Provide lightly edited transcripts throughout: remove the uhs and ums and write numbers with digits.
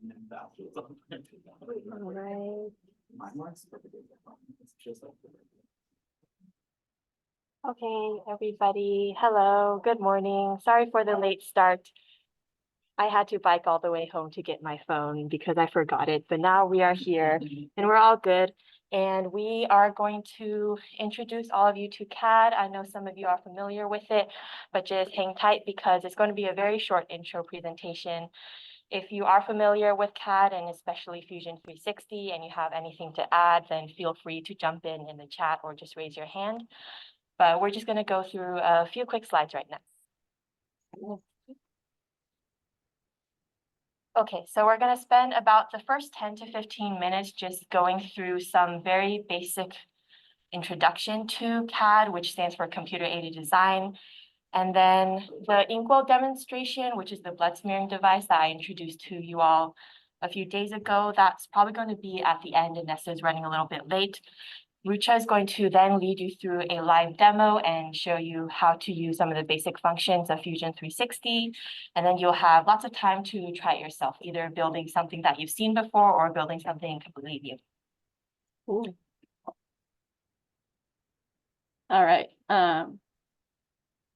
All right. Okay, everybody. Hello, good morning. Sorry for the late start. I had to bike all the way home to get my phone because I forgot it, but now we are here and we're all good. And we are going to introduce all of you to CAD. I know some of you are familiar with it, but just hang tight because it's going to be a very short intro presentation. If you are familiar with CAD and especially Fusion 360 and you have anything to add, then feel free to jump in the chat or just raise your hand. But we're just going to go through a few quick slides right now. Okay, so we're going to spend about the first 10 to 15 minutes just going through some very basic introduction to CAD, which stands for computer-aided design. And then the Inkwell demonstration, which is the blood smearing device that I introduced to you all a few days ago, that's probably going to be at the end, and Nessa is running a little bit late. Rucha is going to then lead you through a live demo and show you how to use some of the basic functions of Fusion 360. And then you'll have lots of time to try it yourself, either building something that you've seen before or building something completely new. Ooh. All right. I'm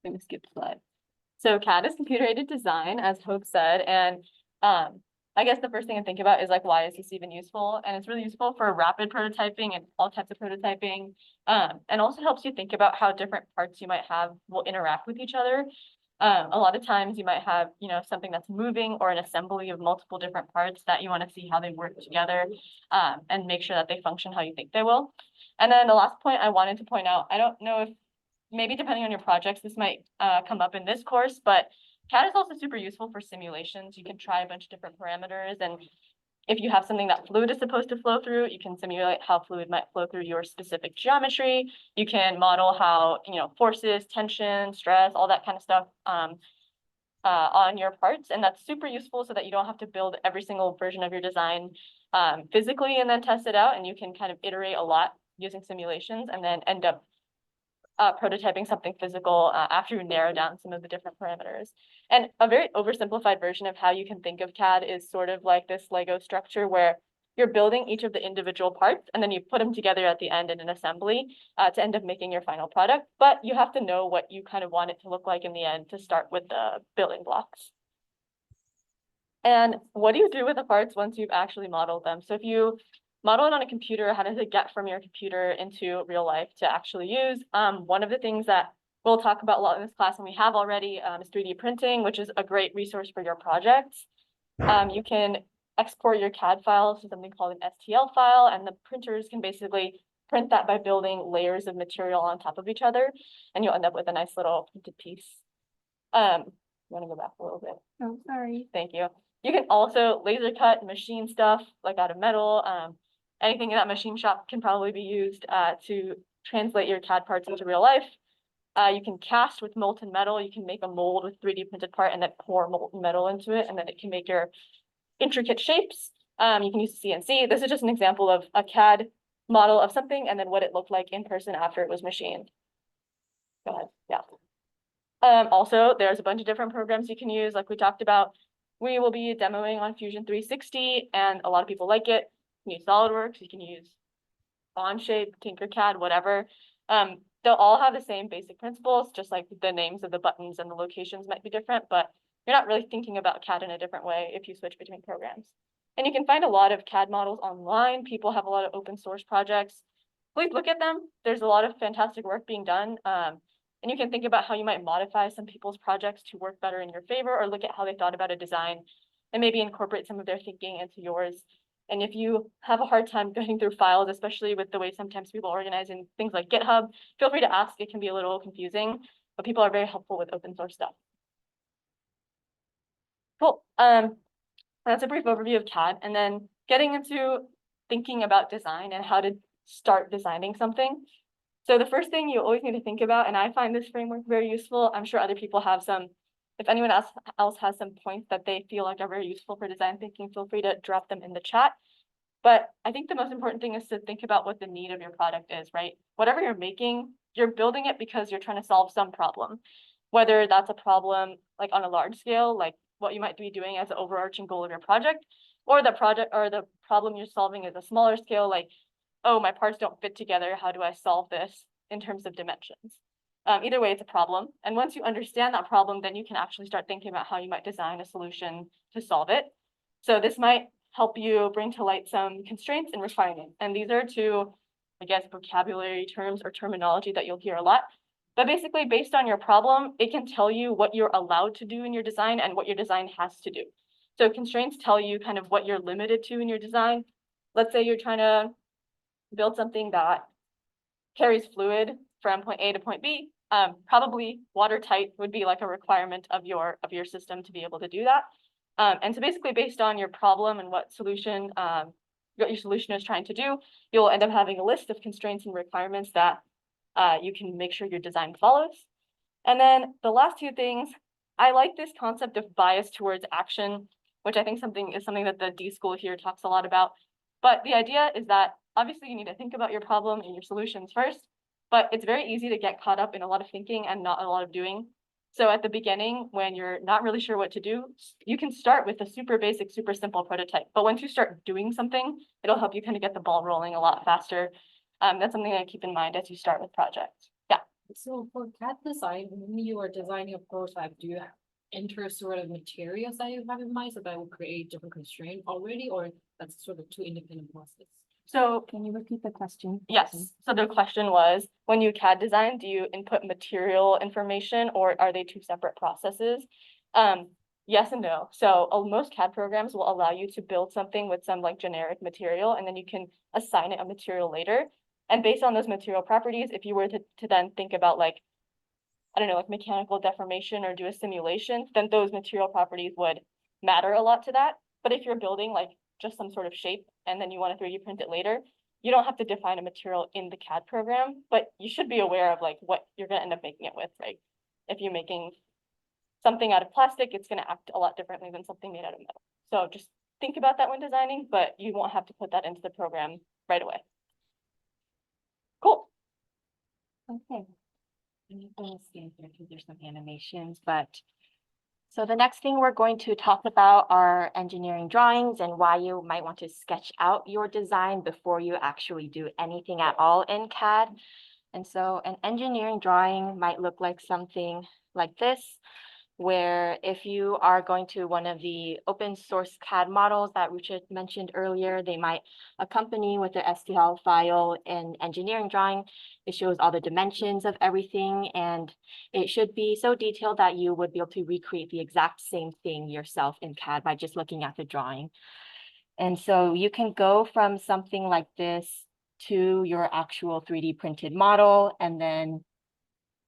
going to skip the slide. So CAD is computer-aided design, as Hope said, and I guess the first thing to think about is like, why is this even useful? And it's really useful for rapid prototyping and all types of prototyping, and also helps you think about how different parts you might have will interact with each other. A lot of times you might have, something that's moving or an assembly of multiple different parts that you want to see how they work together, and make sure that they function how you think they will. And then the last point I wanted to point out, I don't know if maybe depending on your projects, this might come up in this course, but CAD is also super useful for simulations. You can try a bunch of different parameters, and if you have something that fluid is supposed to flow through, you can simulate how fluid might flow through your specific geometry. You can model how, forces, tension, stress, all that kind of stuff on your parts, and that's super useful so that you don't have to build every single version of your design physically and then test it out, and you can kind of iterate a lot using simulations and then end up prototyping something physical after you narrow down some of the different parameters. And a very oversimplified version of how you can think of CAD is sort of like this Lego structure where you're building each of the individual parts and then you put them together at the end in an assembly to end up making your final product. But you have to know what you kind of want it to look like in the end to start with the building blocks. And what do you do with the parts once you've actually modeled them? So if you model it on a computer, how does it get from your computer into real life to actually use? One of the things that we'll talk about a lot in this class, and we have already, is 3D printing, which is a great resource for your projects. You can export your CAD files to something called an STL file, and the printers can basically print that by building layers of material on top of each other, and you'll end up with a nice little printed piece. You want to go back a little bit? Oh, sorry. Thank you. You can also laser cut, machine stuff like out of metal. Anything in that machine shop can probably be used to translate your CAD parts into real life. You can cast with molten metal. You can make a mold with 3D printed part and then pour molten metal into it, and then it can make your intricate shapes. You can use CNC. This is just an example of a CAD model of something and then what it looked like in person after it was machined. Go ahead. Yeah. Also, there's a bunch of different programs you can use, like we talked about. We will be demoing on Fusion 360, and a lot of people like it. You can use SolidWorks, you can use Onshape, Tinkercad, whatever. They'll all have the same basic principles, just like the names of the buttons and the locations might be different, but you're not really thinking about CAD in a different way if you switch between programs. And you can find a lot of CAD models online. People have a lot of open source projects. Please look at them. There's a lot of fantastic work being done. And you can think about how you might modify some people's projects to work better in your favor, or look at how they thought about a design and maybe incorporate some of their thinking into yours. And if you have a hard time getting through files, especially with the way sometimes people organize in things like GitHub, feel free to ask. It can be a little confusing, but people are very helpful with open source stuff. Cool. That's a brief overview of CAD, and then getting into thinking about design and how to start designing something. So the first thing you always need to think about, and I find this framework very useful, I'm sure other people have some. If anyone else has some points that they feel like are very useful for design thinking, feel free to drop them in the chat. But I think the most important thing is to think about what the need of your product is, right? Whatever you're making, you're building it because you're trying to solve some problem. Whether that's a problem like on a large scale, like what you might be doing as an overarching goal of your project, or the project or the problem you're solving is a smaller scale, like, oh, my parts don't fit together. How do I solve this in terms of dimensions? Either way, it's a problem. And once you understand that problem, then you can actually start thinking about how you might design a solution to solve it. So this might help you bring to light some constraints and requirements. And these are two, I guess, vocabulary terms or terminology that you'll hear a lot. But basically, based on your problem, it can tell you what you're allowed to do in your design and what your design has to do. So constraints tell you kind of what you're limited to in your design. Let's say you're trying to build something that carries fluid from point A to point B. Probably watertight would be like a requirement of your system to be able to do that. And so basically based on your problem and what solution what your solution is trying to do, you'll end up having a list of constraints and requirements that you can make sure your design follows. And then the last two things, I like this concept of bias towards action, which I think is something that the D school here talks a lot about. But the idea is that obviously you need to think about your problem and your solutions first, but it's very easy to get caught up in a lot of thinking and not a lot of doing. So at the beginning, when you're not really sure what to do, you can start with a super basic, super simple prototype. But once you start doing something, it'll help you kind of get the ball rolling a lot faster. That's something to keep in mind as you start with projects. Yeah. So for CAD design, when you are designing a prototype, do you enter sort of materials that you have in mind so that will create different constraint already, or that's sort of two independent processes? So Can you repeat the question? yes, so the question was, when you CAD design, do you input material information or are they two separate processes? Yes and no. So most CAD programs will allow you to build something with some like generic material, and then you can assign it a material later. And based on those material properties, if you were to then think about like, I don't know, like mechanical deformation or do a simulation, then those material properties would matter a lot to that. But if you're building like just some sort of shape and then you want to 3D print it later, you don't have to define a material in the CAD program, but you should be aware of like what you're going to end up making it with, right? If you're making something out of plastic, it's going to act a lot differently than something made out of metal. So just think about that when designing, but you won't have to put that into the program right away. Cool. Okay. I'm gonna scan through because there's some animations, but so the next thing we're going to talk about are engineering drawings and why you might want to sketch out your design before you actually do anything at all in CAD. And so an engineering drawing might look like something like this, where if you are going to one of the open source CAD models that Richard mentioned earlier, they might accompany with the STL file and engineering drawing. It shows all the dimensions of everything, and it should be so detailed that you would be able to recreate the exact same thing yourself in CAD by just looking at the drawing. And so you can go from something like this to your actual 3D printed model and then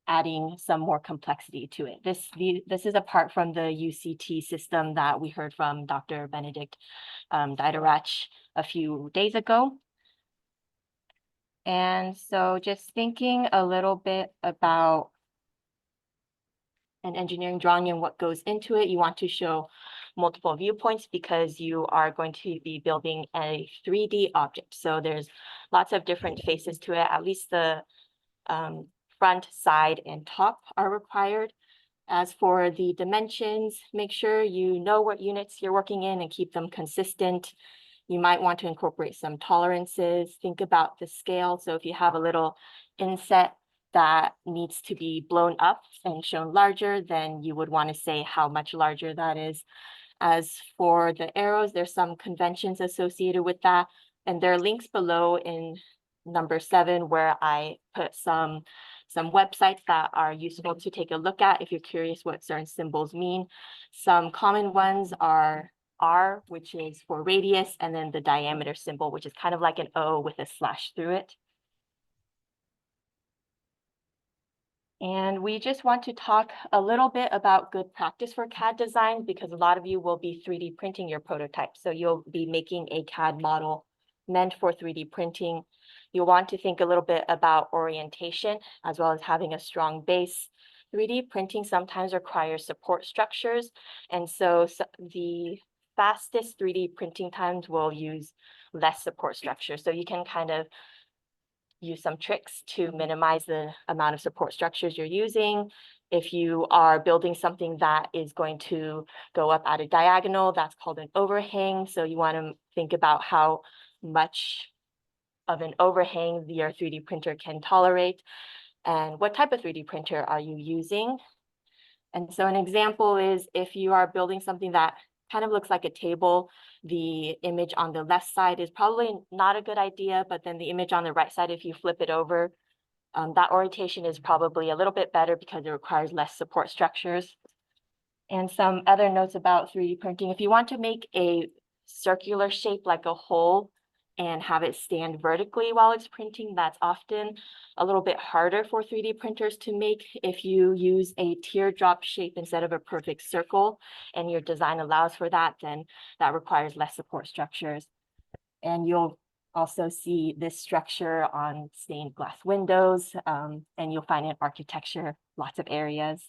adding some more complexity to it. This is apart from the UCT system that we heard from Dr. Benedict Diderach a few days ago. And so just thinking a little bit about an engineering drawing and what goes into it, you want to show multiple viewpoints because you are going to be building a 3D object. So there's lots of different faces to it, at least the front, side, and top are required. As for the dimensions, make sure you know what units you're working in and keep them consistent. You might want to incorporate some tolerances. Think about the scale. So if you have a little inset that needs to be blown up and shown larger, then you would want to say how much larger that is. As for the arrows, there's some conventions associated with that, and there are links below in number 7 where I put some websites that are useful to take a look at if you're curious what certain symbols mean. Some common ones are R, which is for radius, and then the diameter symbol, which is kind of like an O with a slash through it. And we just want to talk a little bit about good practice for CAD design because a lot of you will be 3D printing your prototype. So you'll be making a CAD model meant for 3D printing. You'll want to think a little bit about orientation as well as having a strong base. 3D printing sometimes requires support structures. And so the fastest 3D printing times will use less support structure. So you can kind of use some tricks to minimize the amount of support structures you're using. If you are building something that is going to go up at a diagonal, that's called an overhang. So you want to think about how much of an overhang your 3D printer can tolerate and what type of 3D printer are you using. And so an example is if you are building something that kind of looks like a table, the image on the left side is probably not a good idea, but then the image on the right side, if you flip it over, that orientation is probably a little bit better because it requires less support structures. And some other notes about 3D printing, if you want to make a circular shape like a hole and have it stand vertically while it's printing, that's often a little bit harder for 3D printers to make. If you use a teardrop shape instead of a perfect circle and your design allows for that, then that requires less support structures. And you'll also see this structure on stained glass windows, and you'll find in architecture lots of areas.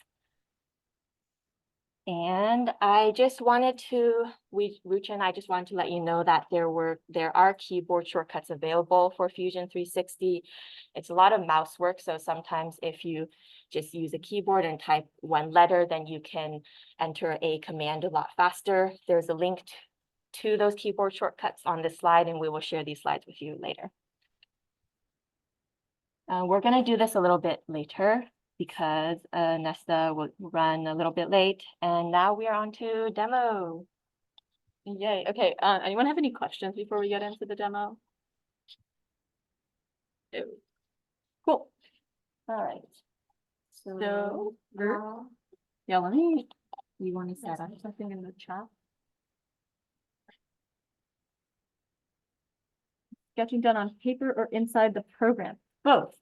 And I just wanted to, Rucha and I just wanted to let you know that there are keyboard shortcuts available for Fusion 360. It's a lot of mouse work, so sometimes if you just use a keyboard and type one letter, then you can enter a command a lot faster. There's a link to those keyboard shortcuts on this slide, and we will share these slides with you later. We're going to do this a little bit later because Nesta will run a little bit late. And now we are on to demo. Yay. Okay. Anyone have any questions before we get into the demo? Ew. Cool. All right. So, yeah, you want to set up something in the chat? Sketching done on paper or inside the program? Both.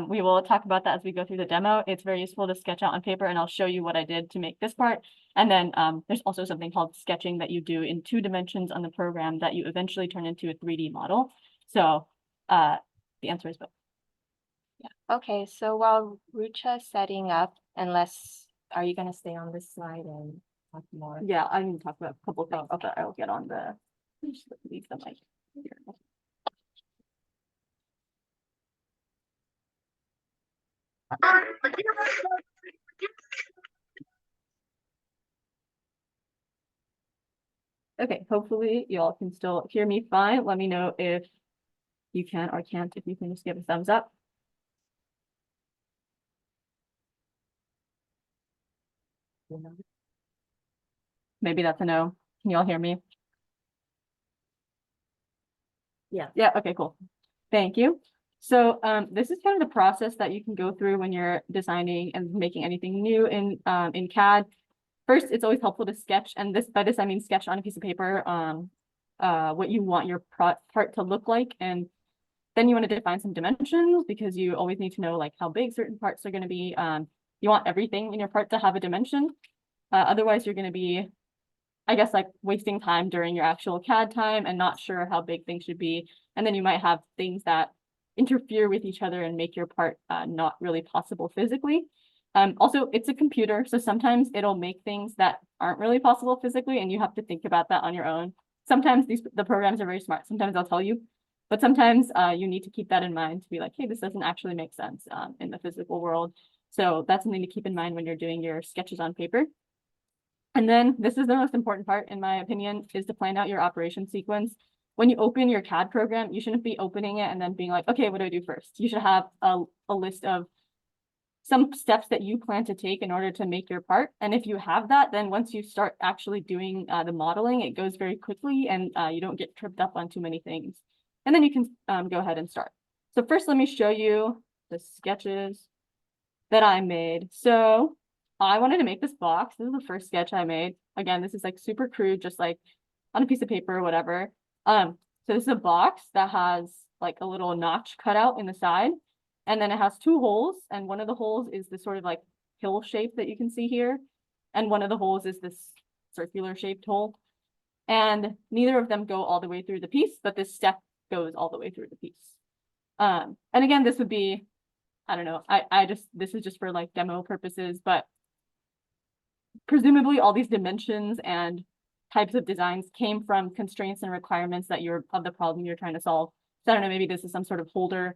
We will talk about that as we go through the demo. It's very useful to sketch out on paper, and I'll show you what I did to make this part. And then there's also something called sketching that you do in 2 dimensions on the program that you eventually turn into a 3D model. So the answer is both. Yeah. Okay, so while Rucha's setting up, are you going to stay on this slide and talk more? Yeah, I'm going to talk about a couple things that I'll get on the, just leave the mic here. Okay, hopefully you all can still hear me fine. Let me know if you can or can't, if you can just give a thumbs up. Maybe that's a no. Can you all hear me? Yeah. Yeah, okay, cool. Thank you. So this is kind of the process that you can go through when you're designing and making anything new in CAD. First, it's always helpful to sketch, and by this I mean sketch on a piece of paper what you want your part to look like, and then you want to define some dimensions because you always need to know like how big certain parts are going to be. You want everything in your part to have a dimension. Otherwise, you're going to be, I guess, like wasting time during your actual CAD time and not sure how big things should be. And then you might have things that interfere with each other and make your part not really possible physically. Also, it's a computer, so sometimes it'll make things that aren't really possible physically, and you have to think about that on your own. Sometimes the programs are very smart. Sometimes they'll tell you, but sometimes you need to keep that in mind to be like, hey, this doesn't actually make sense in the physical world. So that's something to keep in mind when you're doing your sketches on paper. And then this is the most important part, in my opinion, is to plan out your operation sequence. When you open your CAD program, you shouldn't be opening it and then being like, okay, what do I do first? You should have a list of some steps that you plan to take in order to make your part. And if you have that, then once you start actually doing the modeling, it goes very quickly and you don't get tripped up on too many things. And then you can go ahead and start. So first, let me show you the sketches that I made. So I wanted to make this box. This is the first sketch I made. Again, this is like super crude, just like on a piece of paper or whatever. So this is a box that has like a little notch cut out in the side. And then it has 2 holes. And one of the holes is this sort of like hill shape that you can see here. And one of the holes is this circular shaped hole. And neither of them go all the way through the piece, but this step goes all the way through the piece. And again, this would be, I don't know, this is just for like demo purposes, but presumably all these dimensions and types of designs came from constraints and requirements that of the problem you're trying to solve. So I don't know, maybe this is some sort of holder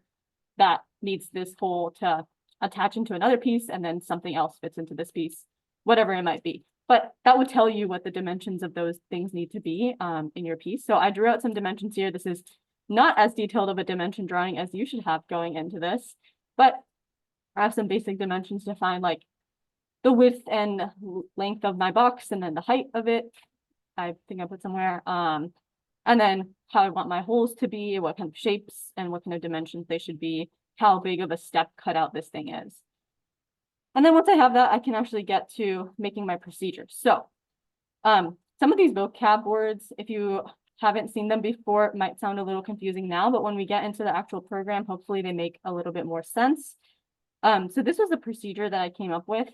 that needs this hole to attach into another piece, and then something else fits into this piece, whatever it might be. But that would tell you what the dimensions of those things need to be in your piece. So I drew out some dimensions here. This is not as detailed of a dimension drawing as you should have going into this, but I have some basic dimensions to find, like the width and length of my box, and then the height of it. I think I put somewhere. And then how I want my holes to be, what kind of shapes and what kind of dimensions they should be, how big of a step cutout this thing is. And then once I have that, I can actually get to making my procedure. So some of these vocab words, if you haven't seen them before, might sound a little confusing now, but when we get into the actual program, hopefully they make a little bit more sense. So this was the procedure that I came up with.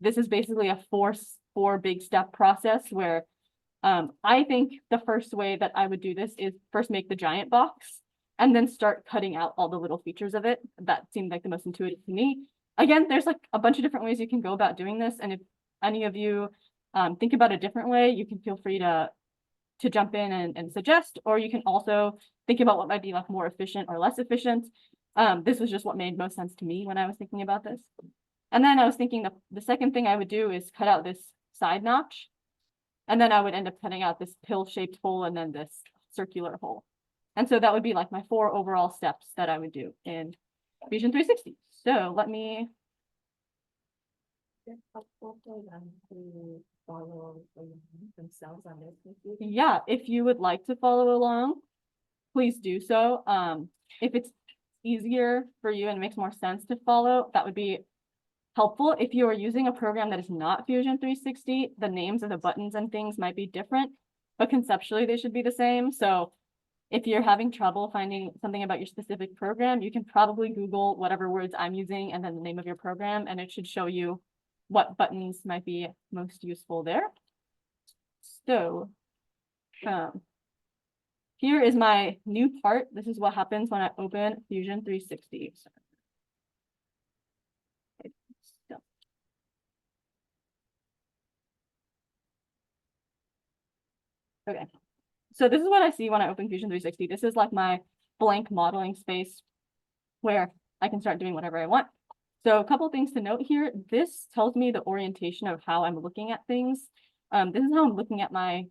This is basically a four big step process where I think the first way that I would do this is first make the giant box and then start cutting out all the little features of it. That seemed like the most intuitive to me. Again, there's like a bunch of different ways you can go about doing this. And if any of you think about a different way, you can feel free to jump in and suggest, or you can also think about what might be like more efficient or less efficient. This was just what made most sense to me when I was thinking about this. And then I was thinking the second thing I would do is cut out this side notch. And then I would end up cutting out this pill-shaped hole and then this circular hole. And so that would be like my 4 overall steps that I would do in Fusion 360. So let me. Yeah, if you would like to follow along, please do so. If it's easier for you and makes more sense to follow, that would be helpful. If you are using a program that is not Fusion 360, the names of the buttons and things might be different, but conceptually they should be the same. So if you're having trouble finding something about your specific program, you can probably Google whatever words I'm using and then the name of your program, and it should show you what buttons might be most useful there. So here is my new part. This is what happens when I open Fusion 360. Okay, so this is what I see when I open Fusion 360. This is like my blank modeling space where I can start doing whatever I want. So a couple things to note here. This tells me the orientation of how I'm looking at things. This is how I'm looking at my,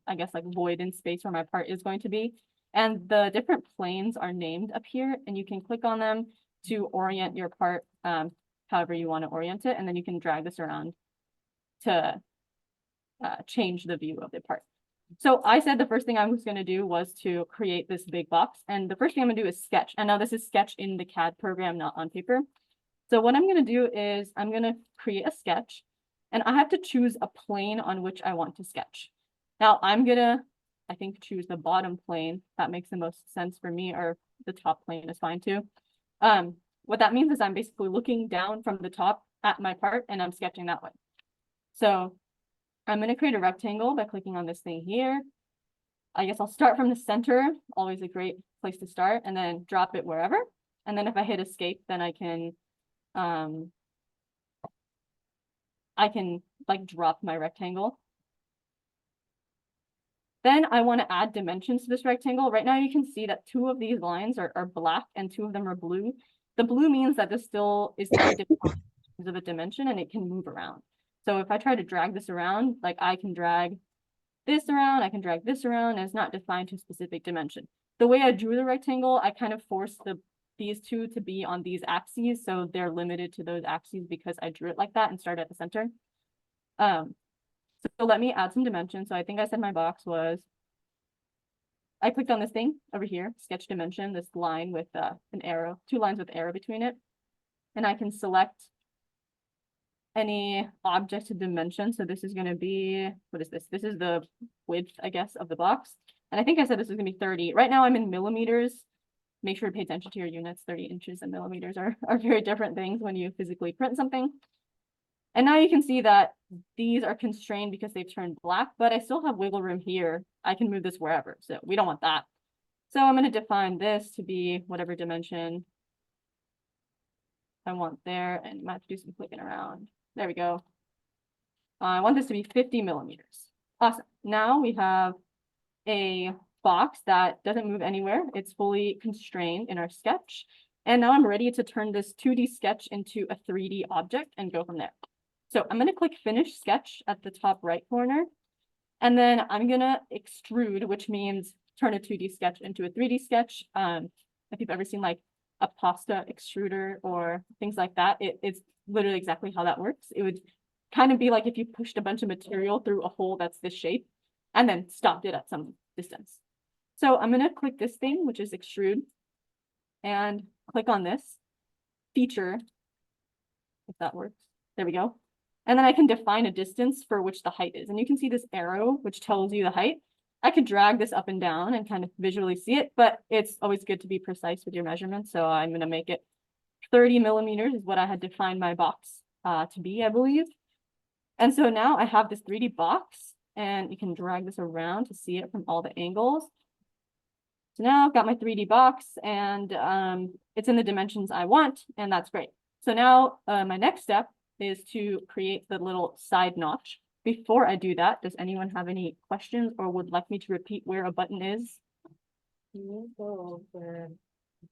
I guess, like void in space where my part is going to be. And the different planes are named up here, and you can click on them to orient your part however you want to orient it. And then you can drag this around to change the view of the part. So I said the first thing I was going to do was to create this big box. And the first thing I'm going to do is sketch. And now this is sketch in the CAD program, not on paper. So what I'm going to do is I'm going to create a sketch, and I have to choose a plane on which I want to sketch. Now I'm going to, I think, choose the bottom plane. That makes the most sense for me, or the top plane is fine too. What that means is I'm basically looking down from the top at my part and I'm sketching that way. So I'm going to create a rectangle by clicking on this thing here. I guess I'll start from the center, always a great place to start, and then drop it wherever. And then if I hit escape, then I can like drop my rectangle. Then I want to add dimensions to this rectangle. Right now you can see that 2 of these lines are black and 2 of them are blue. The blue means that this still is not defined in terms of a dimension and it can move around. So if I try to drag this around, like I can drag this around, I can drag this around, and it's not defined to a specific dimension. The way I drew the rectangle, I kind of forced these 2 to be on these axes, so they're limited to those axes because I drew it like that and started at the center. So let me add some dimensions. So I think I said my box was, I clicked on this thing over here, sketch dimension, this line with an arrow, 2 lines with arrow between it. And I can select any object to dimension. So this is going to be, what is this? This is the width, I guess, of the box. And I think I said this is going to be 30. Right now I'm in millimeters. Make sure to pay attention to your units. 30 inches and millimeters are very different things when you physically print something. And now you can see that these are constrained because they've turned black, but I still have wiggle room here. I can move this wherever, so we don't want that. So I'm going to define this to be whatever dimension I want there, and I might have to do some clicking around. There we go. I want this to be 50 millimeters. Awesome. Now we have a box that doesn't move anywhere. It's fully constrained in our sketch. And now I'm ready to turn this 2D sketch into a 3D object and go from there. So I'm going to click Finish Sketch at the top right corner. And then I'm going to extrude, which means turn a 2D sketch into a 3D sketch. If you've ever seen like a pasta extruder or things like that, it's literally exactly how that works. It would kind of be like if you pushed a bunch of material through a hole that's this shape and then stopped it at some distance. So I'm going to click this thing, which is extrude, and click on this feature, if that works. There we go. And then I can define a distance for which the height is. And you can see this arrow, which tells you the height. I could drag this up and down and kind of visually see it, but it's always good to be precise with your measurements. So I'm going to make it 30 millimeters is what I had defined my box to be, I believe. And so now I have this 3D box, and you can drag this around to see it from all the angles. So now I've got my 3D box, and it's in the dimensions I want, and that's great. So now my next step is to create the little side notch. Before I do that, does anyone have any questions or would like me to repeat where a button is? Can you go over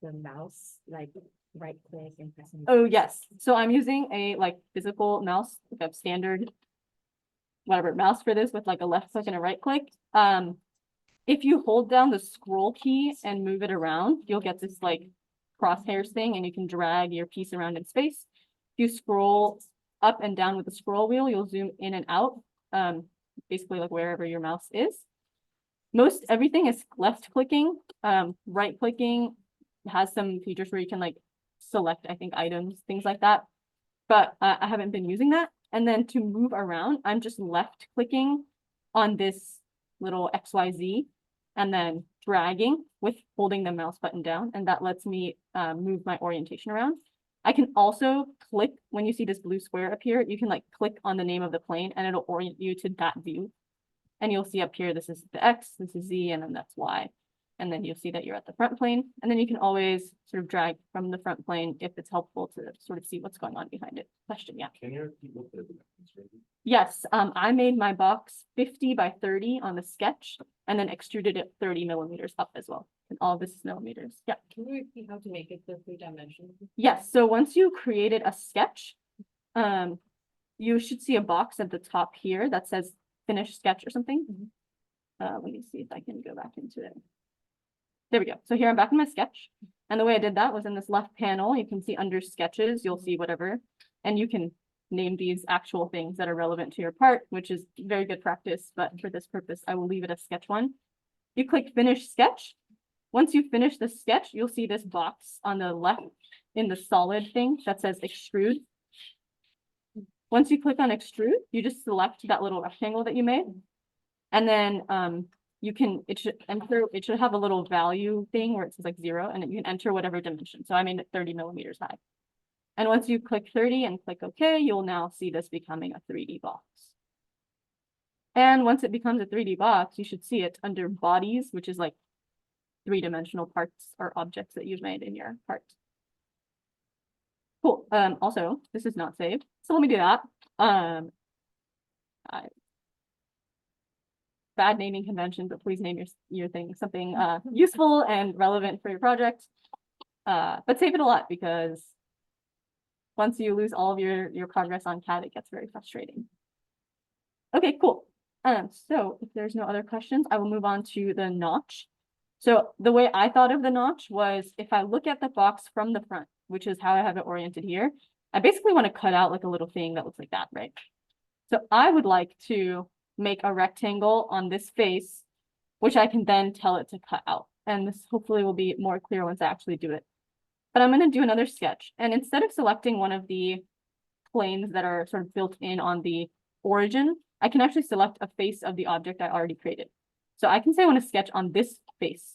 the mouse, like right click and press? Oh, yes. So I'm using a like physical mouse, like a standard, whatever, mouse for this with like a left click and a right click. If you hold down the scroll key and move it around, you'll get this like crosshairs thing, and you can drag your piece around in space. If you scroll up and down with the scroll wheel, you'll zoom in and out, basically like wherever your mouse is. Most everything is left clicking. Right clicking has some features where you can like select, I think, items, things like that. But I haven't been using that. And then to move around, I'm just left clicking on this little XYZ and then dragging with holding the mouse button down. And that lets me move my orientation around. I can also click, when you see this blue square up here, you can like click on the name of the plane and it'll orient you to that view. And you'll see up here, this is the X, this is Z, and then that's Y. And then you'll see that you're at the front plane. And then you can always sort of drag from the front plane if it's helpful to sort of see what's going on behind it. Question, yeah. Can you repeat what the dimensions were? Yes, I made my box 50 by 30 on the sketch and then extruded it 30 millimeters up as well. And all this is millimeters. Yeah. Can you repeat how to make it the 3-dimensional? Yes, so once you created a sketch, you should see a box at the top here that says finish sketch or something. Let me see if I can go back into it. There we go. So here I'm back in my sketch. And the way I did that was in this left panel, you can see under sketches, you'll see whatever, and you can name these actual things that are relevant to your part, which is very good practice. But for this purpose, I will leave it as sketch 1. You click finish sketch. Once you finish the sketch, you'll see this box on the left in the solid thing that says extrude. Once you click on extrude, you just select that little rectangle that you made. And then you can, it should have a little value thing where it says like 0, and you can enter whatever dimension. So I made it 30 millimeters high. And once you click 30 and click OK, you'll now see this becoming a 3D box. And once it becomes a 3D box, you should see it under bodies, which is like 3-dimensional parts or objects that you've made in your part. Cool. Also, this is not saved, so let me do that. Bad naming convention, but please name your thing something useful and relevant for your project. But save it a lot, because once you lose all of your progress on CAD, it gets very frustrating. Okay, cool. So if there's no other questions, I will move on to the notch. So the way I thought of the notch was, if I look at the box from the front, which is how I have it oriented here, I basically want to cut out like a little thing that looks like that, right? So I would like to make a rectangle on this face, which I can then tell it to cut out. And this hopefully will be more clear once I actually do it. But I'm going to do another sketch. And instead of selecting one of the planes that are sort of built in on the origin, I can actually select a face of the object I already created. So I can say I want to sketch on this face,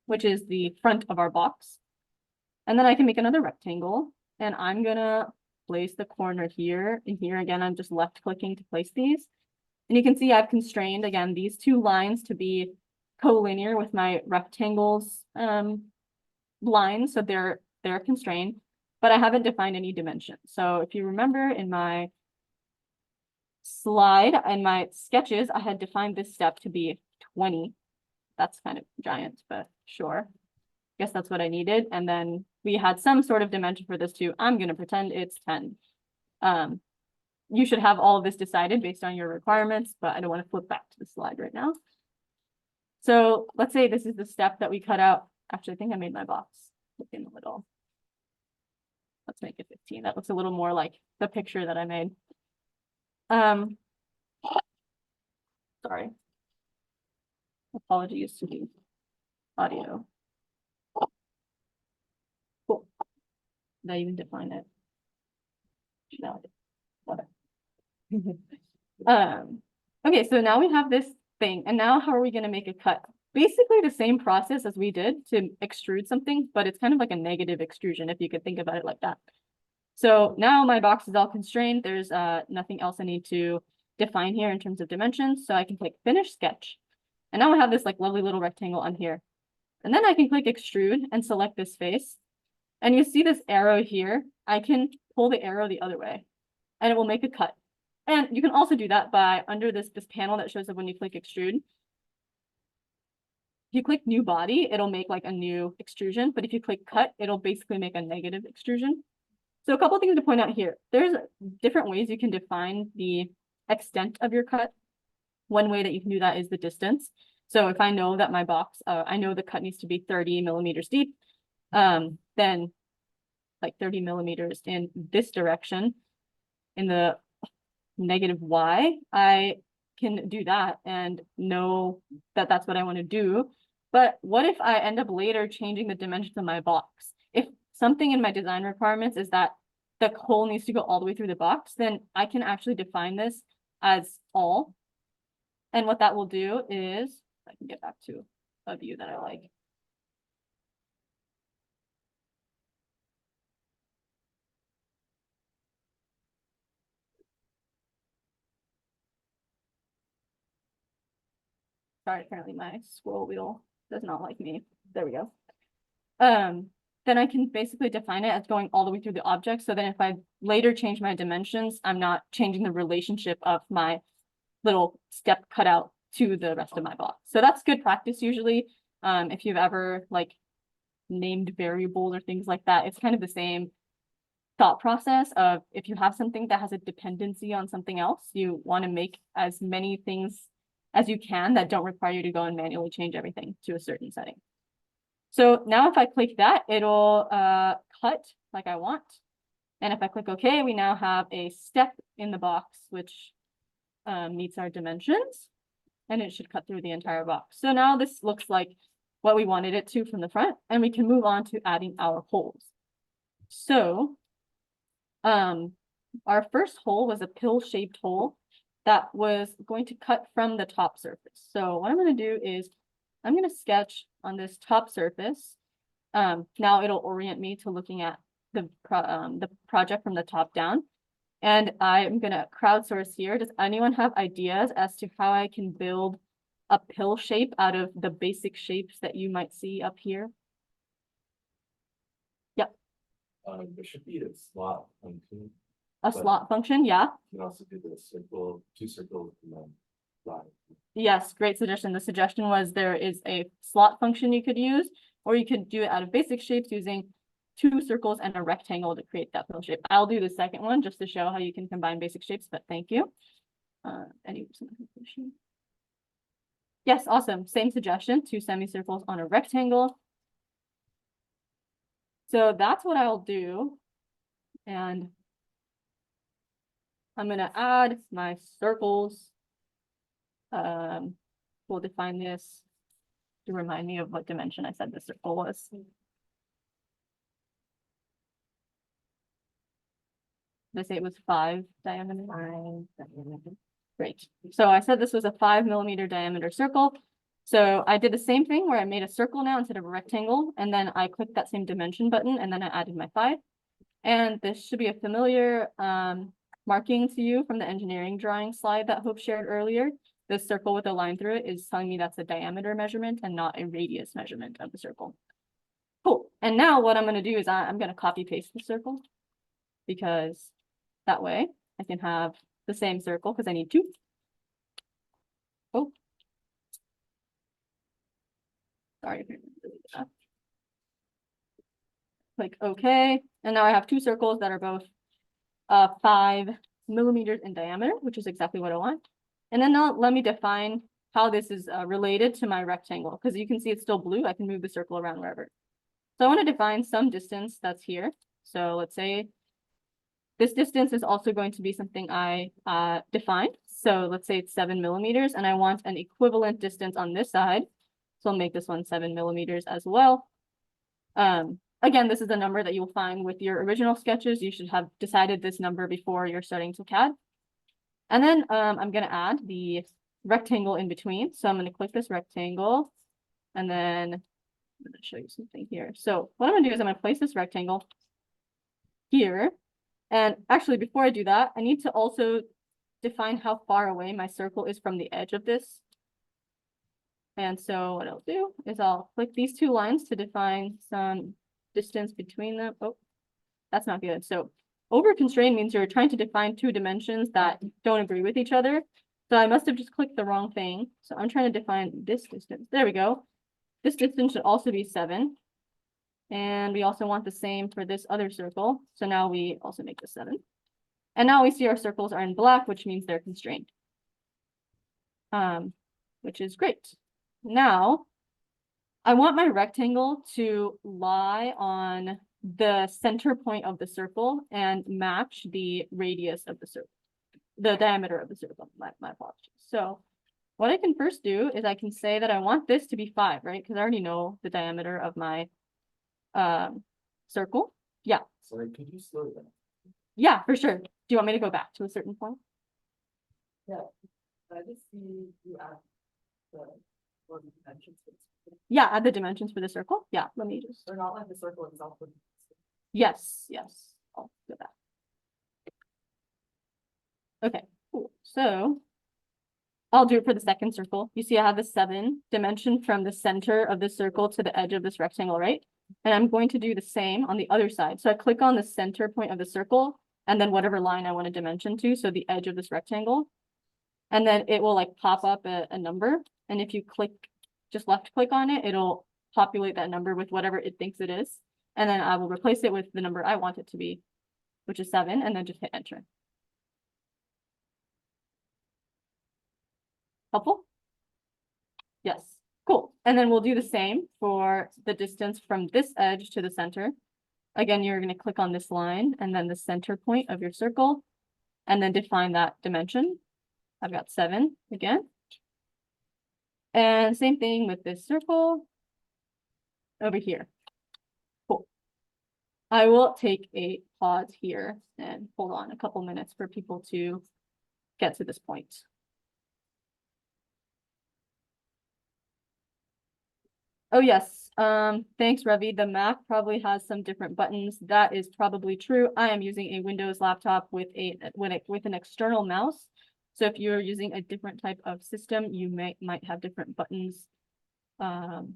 which is the front of our box. And then I can make another rectangle, and I'm going to place the corner here. And here again, I'm just left clicking to place these. And you can see I've constrained, again, these 2 lines to be collinear with my rectangles lines. So they're constrained, but I haven't defined any dimension. So if you remember in my slide and my sketches, I had defined this step to be 20. That's kind of giant, but sure. guess that's what I needed. And then we had some sort of dimension for this too. I'm gonna pretend it's 10. You should have all of this decided based on your requirements, but I don't want to flip back to the slide right now. So let's say this is the step that we cut out. Actually, I think I made my box in the middle. Let's make it 15. That looks a little more like the picture that I made. Sorry. Apologies to the audio. Cool. Did I even define it? No. Whatever. Okay, so now we have this thing, and now how are we going to make a cut? Basically the same process as we did to extrude something, but it's kind of like a negative extrusion if you could think about it like that. So now my box is all constrained. There's nothing else I need to define here in terms of dimensions. So I can click finish sketch. And now I have this like lovely little rectangle on here. And then I can click extrude and select this face. And you see this arrow here. I can pull the arrow the other way and it will make a cut. And you can also do that by under this panel that shows up when you click extrude. If you click new body, it'll make like a new extrusion. But if you click cut, it'll basically make a negative extrusion. So a couple things to point out here. There's different ways you can define the extent of your cut. One way that you can do that is the distance. So if I know that my box, I know the cut needs to be 30 millimeters deep, then like 30 millimeters in this direction, in the negative Y, I can do that and know that that's what I want to do. But what if I end up later changing the dimensions of my box? If something in my design requirements is that the hole needs to go all the way through the box, then I can actually define this as all. And what that will do is, I can get back to a view that I like. Sorry, apparently my scroll wheel does not like me. There we go. Then I can basically define it as going all the way through the object. So then if I later change my dimensions, I'm not changing the relationship of my little step cutout to the rest of my box. So that's good practice usually. If you've ever like named variables or things like that, it's kind of the same thought process of if you have something that has a dependency on something else, you want to make as many things as you can that don't require you to go and manually change everything to a certain setting. So now if I click that, it'll cut like I want. And if I click OK, we now have a step in the box, which meets our dimensions, and it should cut through the entire box. So now this looks like what we wanted it to from the front, and we can move on to adding our holes. So our first hole was a pill-shaped hole that was going to cut from the top surface. So what I'm going to do is I'm going to sketch on this top surface. Now it'll orient me to looking at the project from the top down. And I'm going to crowdsource here. Does anyone have ideas as to how I can build a pill shape out of the basic shapes that you might see up here? Yep. There should be a slot function. A slot function, yeah. You can also do the circle, 2 circles and then line. Yes, great suggestion. The suggestion was there is a slot function you could use, or you could do it out of basic shapes using 2 circles and a rectangle to create that pill shape. I'll do the second one just to show how you can combine basic shapes, but thank you. Yes, awesome. Same suggestion, 2 semicircles on a rectangle. So that's what I'll do. And I'm going to add my circles. We'll define this to remind me of what dimension I said the circle was. Did I say it was 5 diameter? 5 diameter. Great. So I said this was a 5 millimeter diameter circle. So I did the same thing where I made a circle now instead of a rectangle, and then I clicked that same dimension button, and then I added my 5. And this should be a familiar marking to you from the engineering drawing slide that Hope shared earlier. This circle with a line through it is telling me that's a diameter measurement and not a radius measurement of the circle. Cool. And now what I'm going to do is I'm going to copy paste the circle, because that way I can have the same circle because I need 2. Oh. Sorry. Click OK, and now I have two circles that are both 5 millimeters in diameter, which is exactly what I want. And then now let me define how this is related to my rectangle, because you can see it's still blue. I can move the circle around wherever. So I want to define some distance that's here. So let's say this distance is also going to be something I defined. So let's say it's 7 millimeters, and I want an equivalent distance on this side. So I'll make this one 7 millimeters as well. Again, this is a number that you'll find with your original sketches. You should have decided this number before you're starting to CAD. And then I'm going to add the rectangle in between. So I'm going to click this rectangle, and then I'm going to show you something here. So what I'm going to do is I'm going to place this rectangle here. And actually, before I do that, I need to also define how far away my circle is from the edge of this. And so what I'll do is I'll click these two lines to define some distance between them. Oh, that's not good. So over constrained means you're trying to define two dimensions that don't agree with each other. So I must have just clicked the wrong thing. So I'm trying to define this distance. There we go. This distance should also be 7. And we also want the same for this other circle. So now we also make this 7. And now we see our circles are in black, which means they're constrained. Which is great. Now, I want my rectangle to lie on the center point of the circle and match the radius of the circle, the diameter of the circle, my apologies. So what I can first do is I can say that I want this to be 5, right? Because I already know the diameter of my circle. Yeah. Sorry, could you slow down? Yeah, for sure. Do you want me to go back to a certain point? I just see you add the dimensions. Yeah, add the dimensions for the circle. Yeah, let me just. They're not like the circle itself. Yes, I'll do that. Okay, cool. So I'll do it for the second circle. You see I have the 7 dimension from the center of the circle to the edge of this rectangle, right? And I'm going to do the same on the other side. So I click on the center point of the circle and then whatever line I want to dimension to, so the edge of this rectangle. And then it will like pop up a number. And if you click, just left click on it, it'll populate that number with whatever it thinks it is. And then I will replace it with the number I want it to be, which is 7, and then just hit enter. Helpful? Yes, cool. And then we'll do the same for the distance from this edge to the center. Again, you're going to click on this line and then the center point of your circle, and then define that dimension. I've got 7 again. And same thing with this circle over here. Cool. I will take a pause here and hold on a couple minutes for people to get to this point. Oh, yes. Thanks, Ravi. The Mac probably has some different buttons. That is probably true. I am using a Windows laptop with an external mouse. So if you're using a different type of system, you might have different buttons. But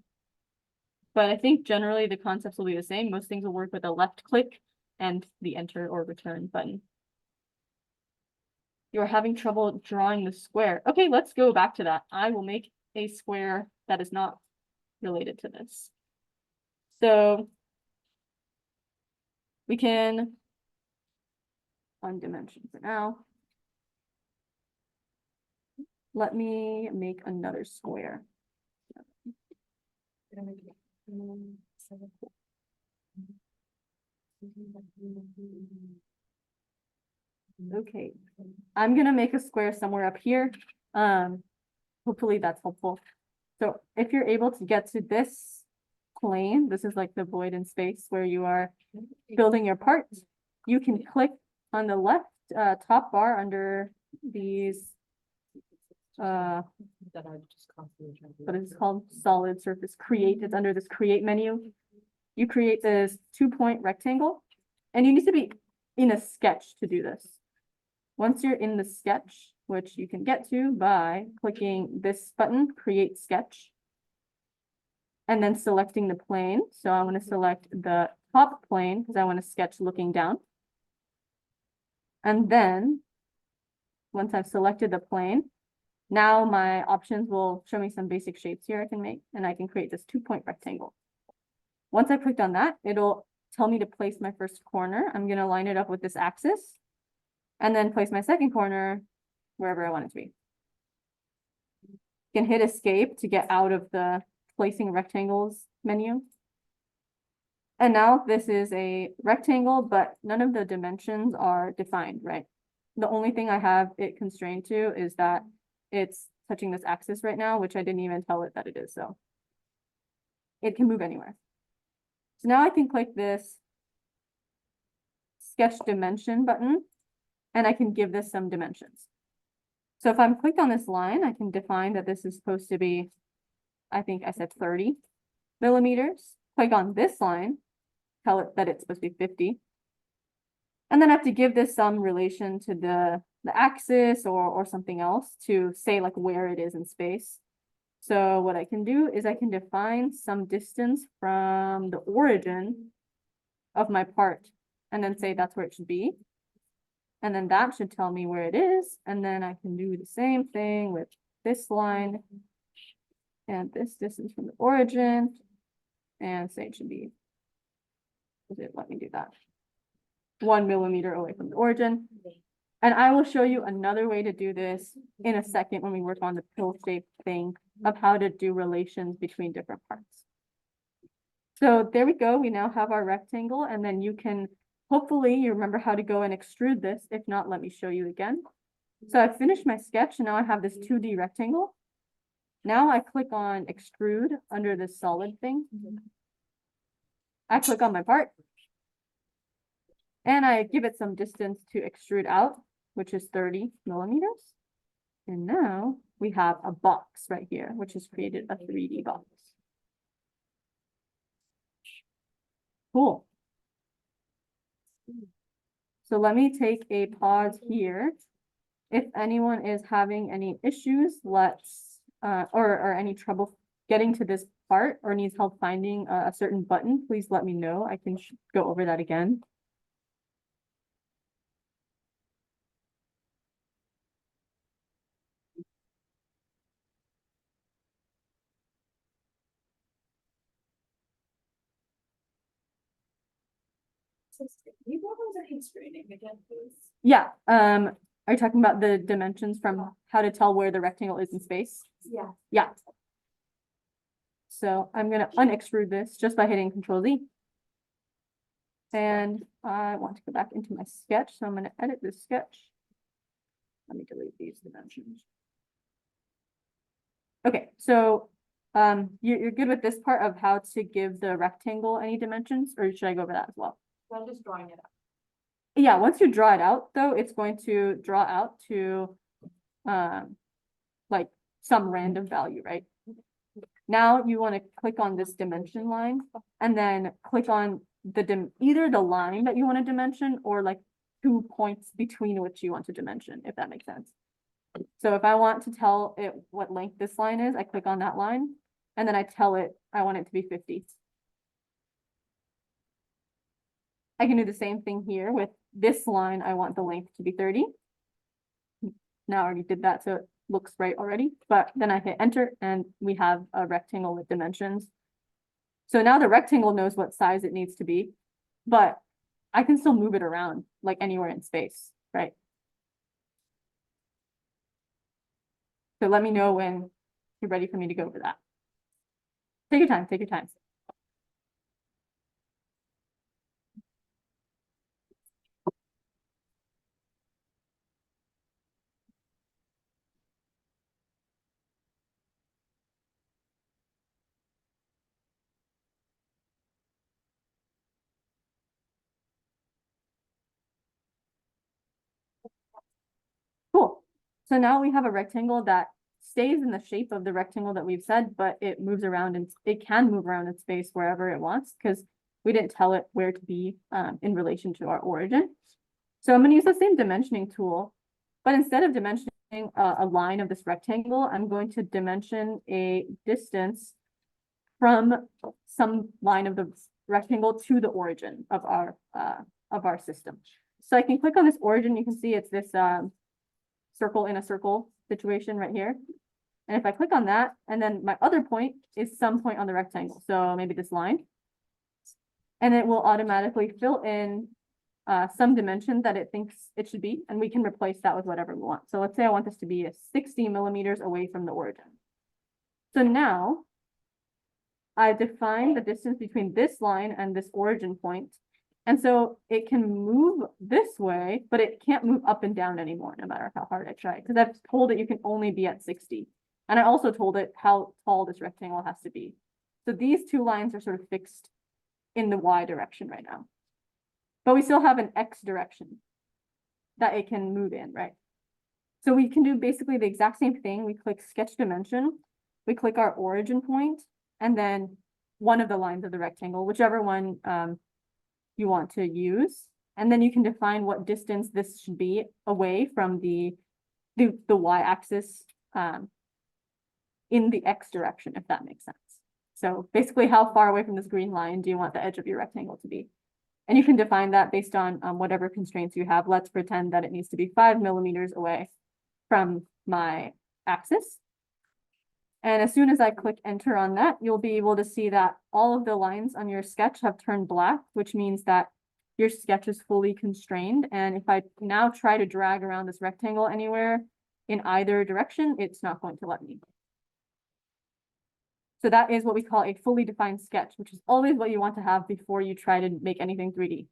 I think generally the concepts will be the same. Most things will work with a left click and the enter or return button. You're having trouble drawing the square. Okay, let's go back to that. I will make a square that is not related to this. So we can undimension for now. Let me make another square. Okay, I'm gonna make a square somewhere up here. Hopefully that's helpful. So if you're able to get to this plane, this is like the void in space where you are building your part, you can click on the left top bar under these That I just constantly trying to. what is it called? Solid surface create. It's under this create menu. You create this 2-point rectangle, and you need to be in a sketch to do this. Once you're in the sketch, which you can get to by clicking this button, create sketch, and then selecting the plane. So I want to select the top plane because I want to sketch looking down. And then once I've selected the plane, now my options will show me some basic shapes here I can make, and I can create this 2-point rectangle. Once I clicked on that, it'll tell me to place my first corner, I'm gonna line it up with this axis. And then place my second corner wherever I want it to be. You can hit escape to get out of the placing rectangles menu. And now this is a rectangle, but none of the dimensions are defined, right? The only thing I have it constrained to is that it's touching this axis right now, which I didn't even tell it that it is, so. It can move anywhere. So now I can click this sketch dimension button, and I can give this some dimensions. So if I'm clicked on this line, I can define that this is supposed to be, I think I said 30 millimeters. Click on this line, tell it that it's supposed to be 50. And then I have to give this some relation to the axis or something else to say like where it is in space. So what I can do is I can define some distance from the origin of my part and then say that's where it should be. And then that should tell me where it is. And then I can do the same thing with this line and this distance from the origin and say it should be, let me do that. 1 millimeter away from the origin. And I will show you another way to do this in a second when we work on the pill shape thing of how to do relations between different parts. So there we go. We now have our rectangle, and then you can, hopefully you remember how to go and extrude this. If not, let me show you again. So I've finished my sketch and now I have this 2D rectangle. Now I click on extrude under this solid thing. I click on my part. And I give it some distance to extrude out, which is 30 millimeters. And now we have a box right here, which has created a 3D box. Cool. So let me take a pause here. If anyone is having any issues, let's, or any trouble getting to this part or needs help finding a certain button, please let me know. I can go over that again. Yeah, are you talking about the dimensions from how to tell where the rectangle is in space? Yeah. Yeah. So I'm gonna unextrude this just by hitting Control Z. And I want to go back into my sketch, so I'm gonna edit this sketch. Let me delete these dimensions. Okay, so you're good with this part of how to give the rectangle any dimensions, or should I go over that as well? I'm just drawing it up. Yeah, once you draw it out, though, it's going to draw out to like some random value, right? Now you want to click on this dimension line and then click on the either the line that you want to dimension or like 2 points between which you want to dimension, if that makes sense. So if I want to tell it what length this line is, I click on that line and then I tell it I want it to be 50. I can do the same thing here with this line. I want the length to be 30. Now I already did that, so it looks right already, but then I hit enter and we have a rectangle with dimensions. So now the rectangle knows what size it needs to be, but I can still move it around like anywhere in space, right? So let me know when you're ready for me to go over that. Take your time, take your time. Cool. So now we have a rectangle that stays in the shape of the rectangle that we've said, but it moves around and it can move around in space wherever it wants because we didn't tell it where to be in relation to our origin. So I'm going to use the same dimensioning tool, but instead of dimensioning a line of this rectangle, I'm going to dimension a distance from some line of the rectangle to the origin of our system. So I can click on this origin. You can see it's this circle in a circle situation right here. And if I click on that, and then my other point is some point on the rectangle. So maybe this line. And it will automatically fill in some dimension that it thinks it should be, and we can replace that with whatever we want. So let's say I want this to be 60 millimeters away from the origin. So now I define the distance between this line and this origin point. And so it can move this way, but it can't move up and down anymore, no matter how hard I try, because I've told it you can only be at 60. And I also told it how tall this rectangle has to be. So these two lines are sort of fixed in the Y direction right now. But we still have an X direction that it can move in, right? So we can do basically the exact same thing. We click sketch dimension, we click our origin point, and then one of the lines of the rectangle, whichever one you want to use. And then you can define what distance this should be away from the Y-axis in the X direction, if that makes sense. So basically, how far away from this green line do you want the edge of your rectangle to be? And you can define that based on whatever constraints you have. Let's pretend that it needs to be 5 millimeters away from my axis. And as soon as I click enter on that, you'll be able to see that all of the lines on your sketch have turned black, which means that your sketch is fully constrained. And if I now try to drag around this rectangle anywhere in either direction, it's not going to let me. So that is what we call a fully defined sketch, which is always what you want to have before you try to make anything 3D.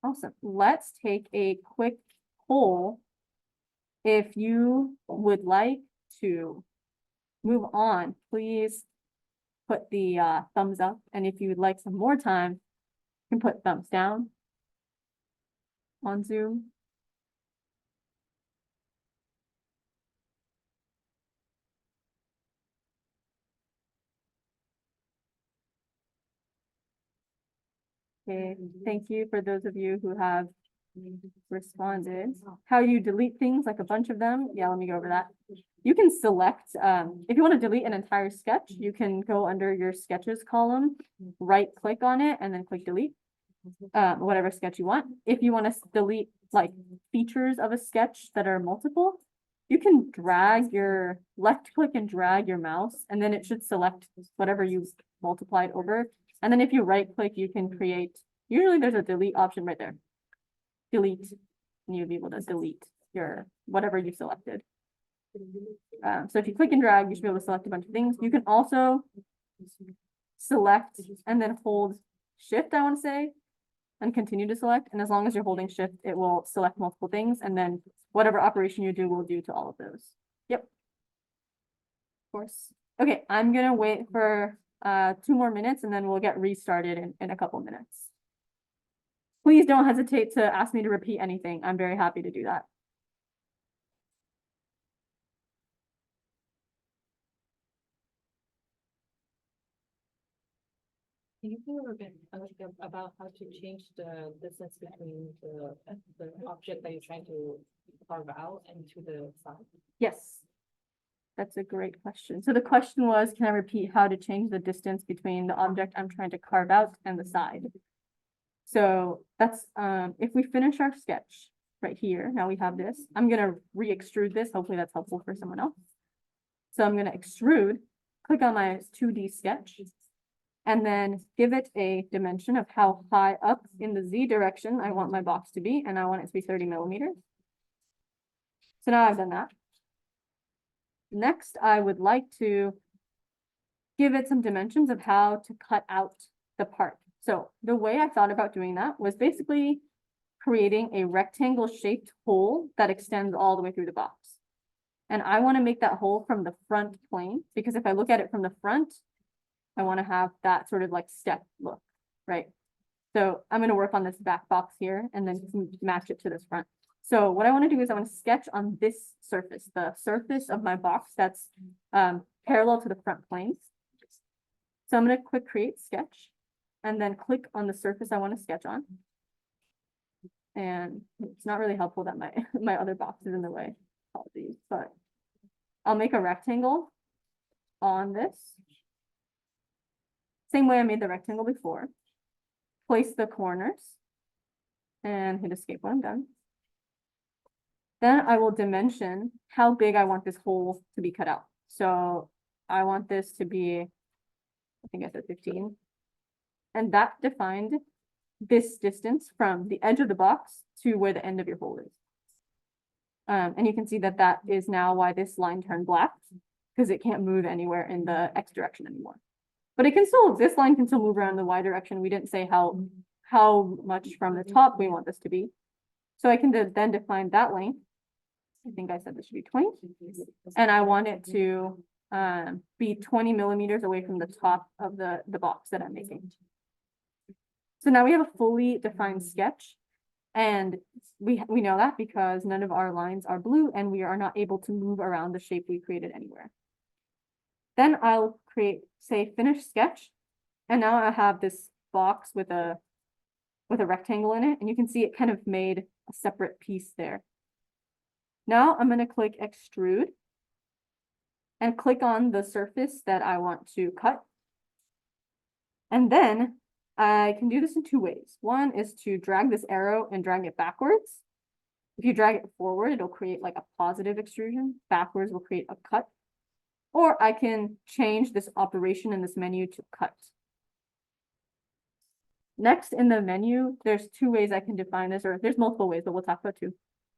Awesome. Let's take a quick poll. If you would like to move on, please put the thumbs up. And if you would like some more time, you can put thumbs down on Zoom. Okay, thank you for those of you who have responded. How you delete things, like a bunch of them. Yeah, let me go over that. You can select, if you want to delete an entire sketch, you can go under your sketches column, right click on it, and then click delete. Whatever sketch you want. If you want to delete like features of a sketch that are multiple, you can drag your left click and drag your mouse, and then it should select whatever you've multiplied over. And then if you right click, you can create, usually there's a delete option right there. Delete, and you'll be able to delete your whatever you selected. So if you click and drag, you should be able to select a bunch of things. You can also select and then hold shift, I want to say, and continue to select. And as long as you're holding shift, it will select multiple things. And then whatever operation you do will do to all of those. Yep. Of course. Okay, I'm gonna wait for 2 more minutes and then we'll get restarted in a couple minutes. Please don't hesitate to ask me to repeat anything. I'm very happy to do that. Can you go a bit about how to change the distance between the object that you're trying to carve out and to the side? Yes. That's a great question. So the question was, can I repeat how to change the distance between the object I'm trying to carve out and the side? So that's, if we finish our sketch right here, now we have this, I'm gonna re-extrude this. Hopefully that's helpful for someone else. So I'm gonna extrude, click on my 2D sketch, and then give it a dimension of how high up in the Z direction I want my box to be, and I want it to be 30 millimeters. So now I've done that. Next, I would like to give it some dimensions of how to cut out the part. So the way I thought about doing that was basically creating a rectangle shaped hole that extends all the way through the box. And I want to make that hole from the front plane, because if I look at it from the front, I want to have that sort of like step look, right? So I'm going to work on this back box here and then match it to this front. So what I want to do is I want to sketch on this surface, the surface of my box that's parallel to the front planes. So I'm going to click create sketch and then click on the surface I want to sketch on. And it's not really helpful that my other box is in the way. Apologies, but I'll make a rectangle on this. Same way I made the rectangle before. Place the corners. and hit escape when I'm done. Then I will dimension how big I want this hole to be cut out. So I want this to be, I think I said 15. And that defined this distance from the edge of the box to where the end of your hole is. And you can see that that is now why this line turned black, because it can't move anywhere in the X direction anymore. But it can still, this line can still move around in the Y direction. We didn't say how much from the top we want this to be. So I can then define that length. I think I said this should be 20. And I want it to be 20 millimeters away from the top of the box that I'm making. So now we have a fully defined sketch. And we know that because none of our lines are blue and we are not able to move around the shape we created anywhere. Then I'll create, say, finish sketch. And now I have this box with a rectangle in it. And you can see it kind of made a separate piece there. Now I'm going to click extrude and click on the surface that I want to cut. And then I can do this in two ways. One is to drag this arrow and drag it backwards. If you drag it forward, it'll create like a positive extrusion. Backwards will create a cut. Or I can change this operation in this menu to cut. Next in the menu, there's two ways I can define this, or there's multiple ways, but we'll talk about two.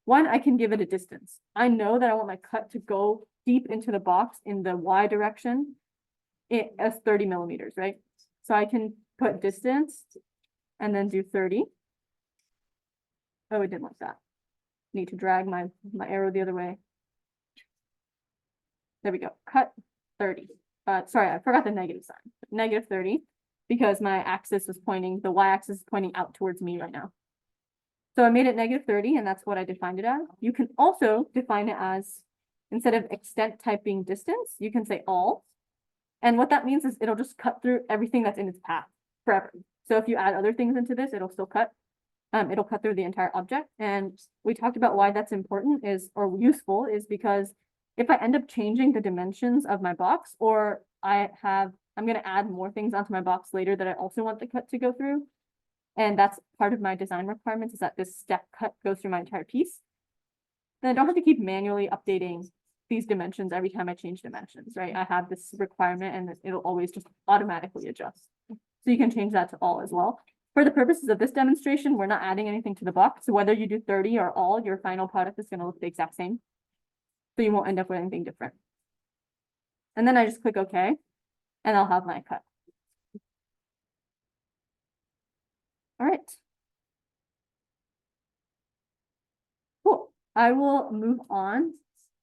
One, I can give it a distance. I know that I want my cut to go deep into the box in the Y direction as 30 millimeters, right? So I can put distance and then do 30. Oh, it didn't like that. Need to drag my arrow the other way. There we go. Cut 30. Sorry, I forgot the negative sign. Negative 30 because my axis was pointing, the Y-axis is pointing out towards me right now. So I made it negative 30 and that's what I defined it as. You can also define it as, instead of extent typing distance, you can say all. And what that means is it'll just cut through everything that's in its path forever. So if you add other things into this, it'll still cut. It'll cut through the entire object. And we talked about why that's important is, or useful, is because if I end up changing the dimensions of my box, or I'm going to add more things onto my box later that I also want the cut to go through. And that's part of my design requirements is that this step cut goes through my entire piece. Then I don't have to keep manually updating these dimensions every time I change dimensions, right? I have this requirement and it'll always just automatically adjust. So you can change that to all as well. For the purposes of this demonstration, we're not adding anything to the box. So whether you do 30 or all, your final product is going to look the exact same. So you won't end up with anything different. And then I just click OK, and I'll have my cut. All right. Cool. I will move on,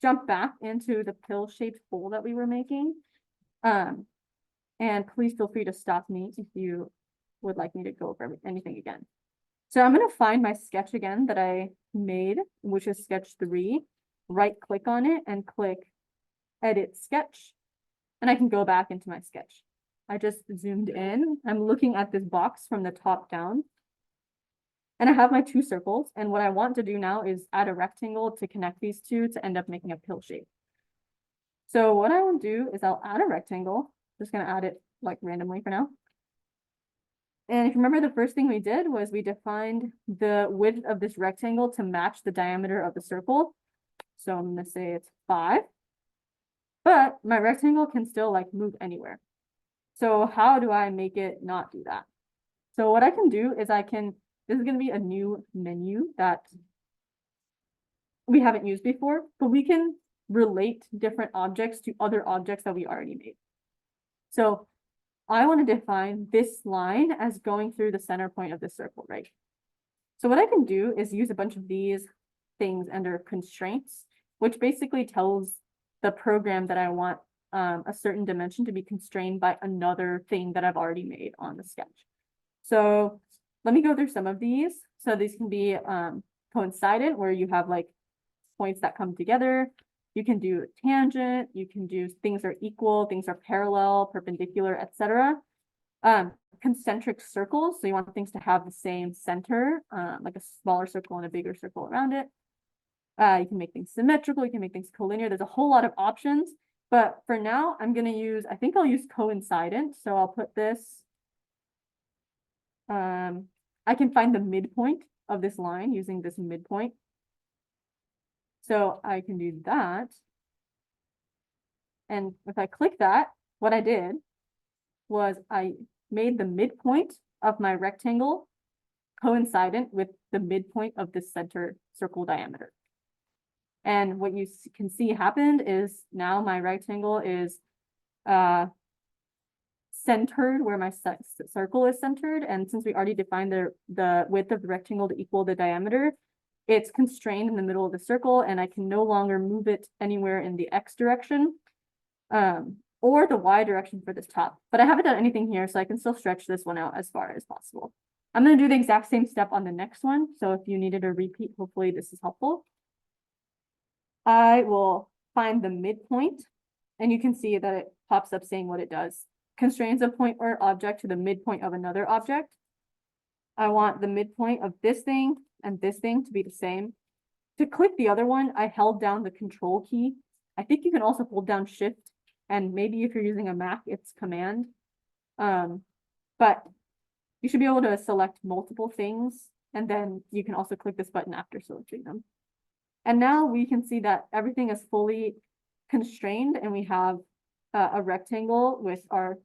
jump back into the pill-shaped hole that we were making. And please feel free to stop me if you would like me to go over anything again. So I'm going to find my sketch again that I made, which is sketch 3. Right click on it and click edit sketch. And I can go back into my sketch. I just zoomed in. I'm looking at this box from the top down. And I have my two circles. And what I want to do now is add a rectangle to connect these two to end up making a pill shape. So what I will do is I'll add a rectangle. Just going to add it like randomly for now. And if you remember, the first thing we did was we defined the width of this rectangle to match the diameter of the circle. So I'm going to say it's 5. But my rectangle can still like move anywhere. So how do I make it not do that? So what I can do is this is going to be a new menu that we haven't used before, but we can relate different objects to other objects that we already made. So I want to define this line as going through the center point of the circle, right? So what I can do is use a bunch of these things under constraints, which basically tells the program that I want a certain dimension to be constrained by another thing that I've already made on the sketch. So let me go through some of these. So these can be coincident, where you have like points that come together. You can do tangent, you can do things are equal, things are parallel, perpendicular, etc. Concentric circles, so you want things to have the same center, like a smaller circle and a bigger circle around it. You can make things symmetrical, you can make things collinear. There's a whole lot of options, but for now, I think I'll use coincident. So I'll put this, I can find the midpoint of this line using this midpoint. So I can do that. And if I click that, what I did was I made the midpoint of my rectangle coincident with the midpoint of the center circle diameter. And what you can see happened is now my rectangle is centered where my circle is centered. And since we already defined the width of the rectangle to equal the diameter, it's constrained in the middle of the circle, and I can no longer move it anywhere in the X direction or the Y direction for this top. But I haven't done anything here, so I can still stretch this one out as far as possible. I'm going to do the exact same step on the next one. So if you needed a repeat, hopefully this is helpful. I will find the midpoint, and you can see that it pops up saying what it does. Constrains a point or object to the midpoint of another object. I want the midpoint of this thing and this thing to be the same. To click the other one, I held down the control key. I think you can also hold down shift, and maybe if you're using a Mac, it's command. But you should be able to select multiple things, and then you can also click this button after selecting them. And now we can see that everything is fully constrained, and we have a rectangle with our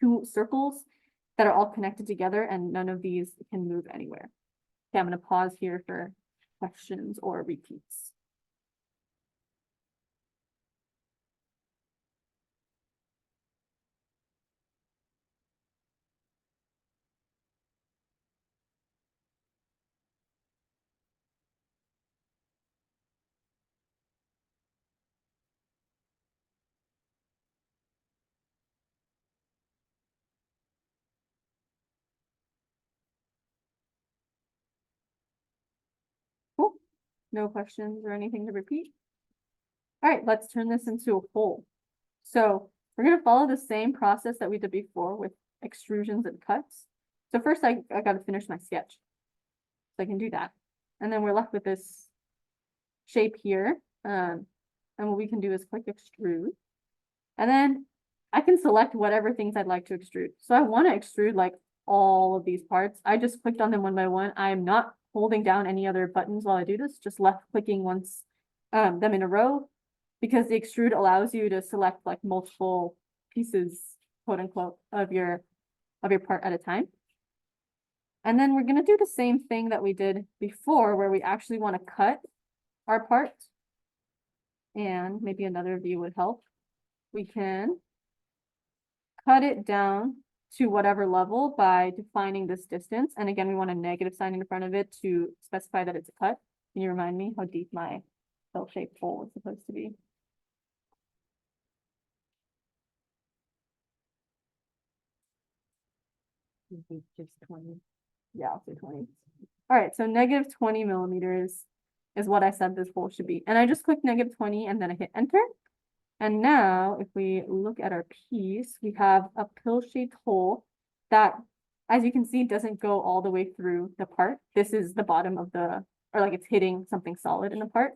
two circles that are all connected together, and none of these can move anywhere. Okay, I'm going to pause here for questions or repeats. Cool. No questions or anything to repeat? All right, let's turn this into a hole. So we're going to follow the same process that we did before with extrusions and cuts. So first I got to finish my sketch. So I can do that. And then we're left with this shape here. And what we can do is click extrude. And then I can select whatever things I'd like to extrude. So I want to extrude like all of these parts. I just clicked on them one by one. I am not holding down any other buttons while I do this, just left clicking once them in a row, because the extrude allows you to select like multiple pieces, quote unquote, of your part at a time. And then we're going to do the same thing that we did before, where we actually want to cut our part. And maybe another view would help. We can cut it down to whatever level by defining this distance. And again, we want a negative sign in front of it to specify that it's a cut. Can you remind me how deep my bell-shaped hole is supposed to be? Just 20. Yeah, I'll say 20. All right, so negative 20 millimeters is what I said this hole should be. And I just clicked negative 20 and then I hit enter. And now if we look at our piece, we have a pill-shaped hole that, as you can see, doesn't go all the way through the part. This is the bottom of the, or like it's hitting something solid in the part.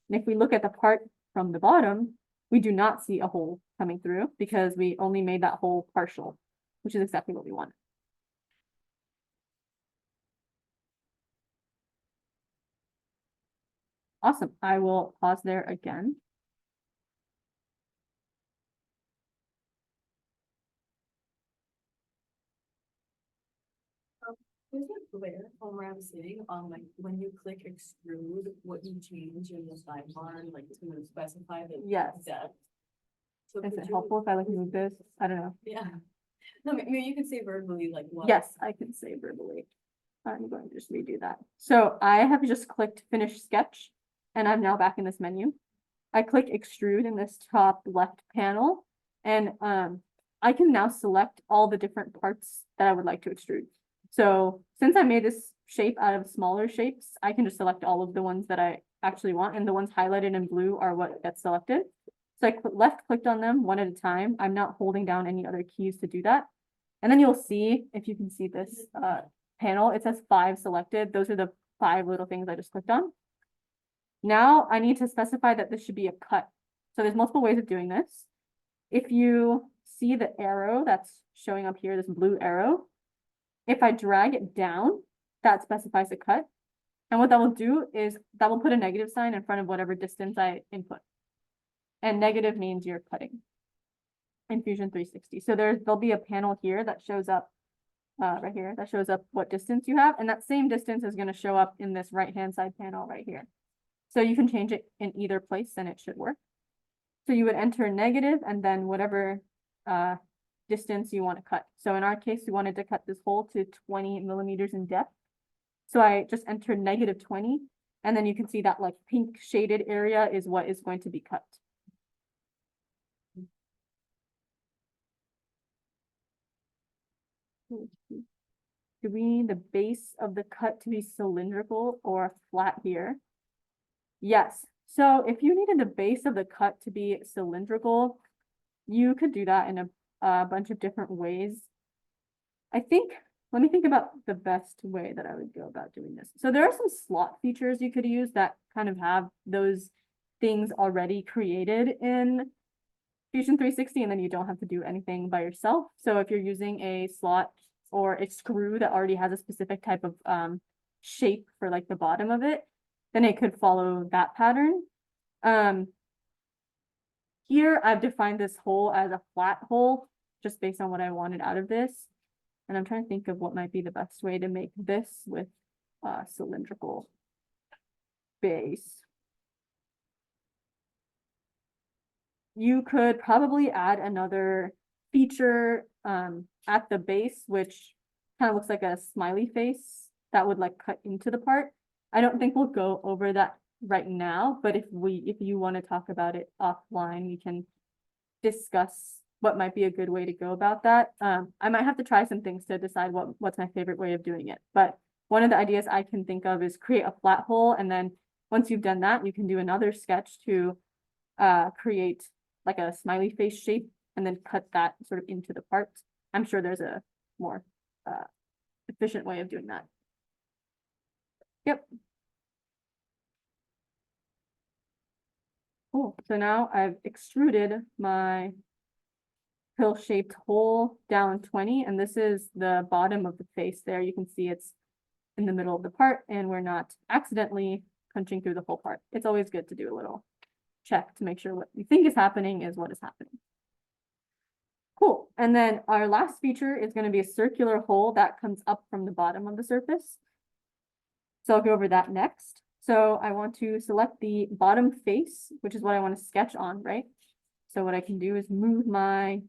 And if we look at the part from the bottom, we do not see a hole coming through because we only made that hole partial, which is exactly what we want. Awesome. I will pause there again. There's a glare from where I'm sitting on like when you click extrude, what you change in the sidebar, like to specify the Yes. depth. So Is could it you- helpful if I like move this? I don't know. Yeah. No, maybe you can say verbally like what. Yes, I can say verbally. I'm going to just redo that. So I have just clicked finish sketch, and I'm now back in this menu. I click extrude in this top left panel, and I can now select all the different parts that I would like to extrude. So since I made this shape out of smaller shapes, I can just select all of the ones that I actually want, and the ones highlighted in blue are what gets selected. So I left clicked on them one at a time. I'm not holding down any other keys to do that. And then you'll see, if you can see this panel, it says 5 selected. Those are the 5 little things I just clicked on. Now I need to specify that this should be a cut. So there's multiple ways of doing this. If you see the arrow that's showing up here, this blue arrow, if I drag it down, that specifies a cut. And what that will do is that will put a negative sign in front of whatever distance I input. And negative means you're cutting in Fusion 360. So there'll be a panel here that shows up right here, that shows up what distance you have. And that same distance is going to show up in this right-hand side panel right here. So you can change it in either place and it should work. So you would enter negative and then whatever distance you want to cut. So in our case, we wanted to cut this hole to 20 millimeters in depth. So I just entered negative 20, and then you can see that like pink shaded area is what is going to be cut. Do we need the base of the cut to be cylindrical or flat here? Yes. So if you needed the base of the cut to be cylindrical, you could do that in a bunch of different ways. Let me think about the best way that I would go about doing this. So there are some slot features you could use that kind of have those things already created in Fusion 360, and then you don't have to do anything by yourself. So if you're using a slot or a screw that already has a specific type of shape for like the bottom of it, then it could follow that pattern. Here I've defined this hole as a flat hole just based on what I wanted out of this. And I'm trying to think of what might be the best way to make this with cylindrical base. You could probably add another feature at the base, which kind of looks like a smiley face that would like cut into the part. I don't think we'll go over that right now, but if you want to talk about it offline, we can discuss what might be a good way to go about that. I might have to try some things to decide what's my favorite way of doing it. But one of the ideas I can think of is create a flat hole, and then once you've done that, you can do another sketch to create like a smiley face shape and then cut that sort of into the part. I'm sure there's a more efficient way of doing that. Yep. Cool. So now I've extruded my pill-shaped hole down 20, and this is the bottom of the face there. You can see it's in the middle of the part, and we're not accidentally punching through the whole part. It's always good to do a little check to make sure what you think is happening is what is happening. Cool. And then our last feature is going to be a circular hole that comes up from the bottom of the surface. So I'll go over that next. So I want to select the bottom face, which is what I want to sketch on, right? So what I can do is move my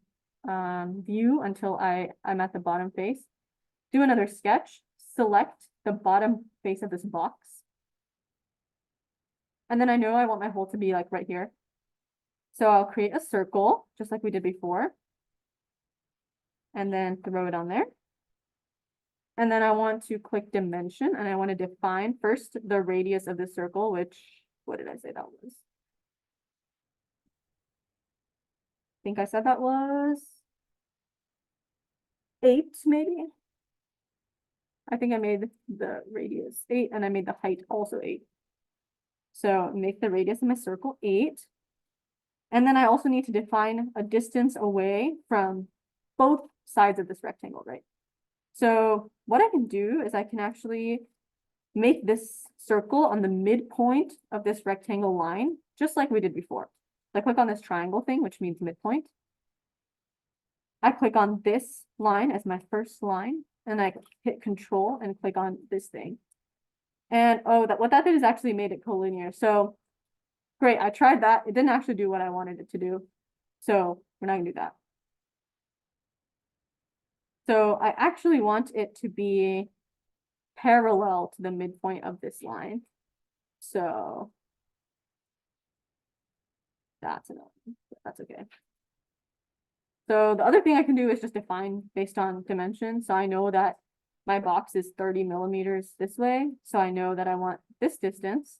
view until I'm at the bottom face, do another sketch, select the bottom face of this box. And then I know I want my hole to be like right here. So I'll create a circle, just like we did before. And then throw it on there. And then I want to click dimension, and I want to define first the radius of the circle, which, what did I say that was? I think I said that was 8, maybe. I think I made the radius 8, and I made the height also 8. So make the radius of my circle 8. And then I also need to define a distance away from both sides of this rectangle, right? So what I can do is I can actually make this circle on the midpoint of this rectangle line, just like we did before. I click on this triangle thing, which means midpoint. I click on this line as my first line, and I hit Control and click on this thing. And oh, what that did is actually made it collinear. So great, I tried that. It didn't actually do what I wanted it to do. So we're not gonna do that. So I actually want it to be parallel to the midpoint of this line. So that's annoying, but that's okay. So the other thing I can do is just define based on dimension. So I know that my box is 30 millimeters this way. So I know that I want this distance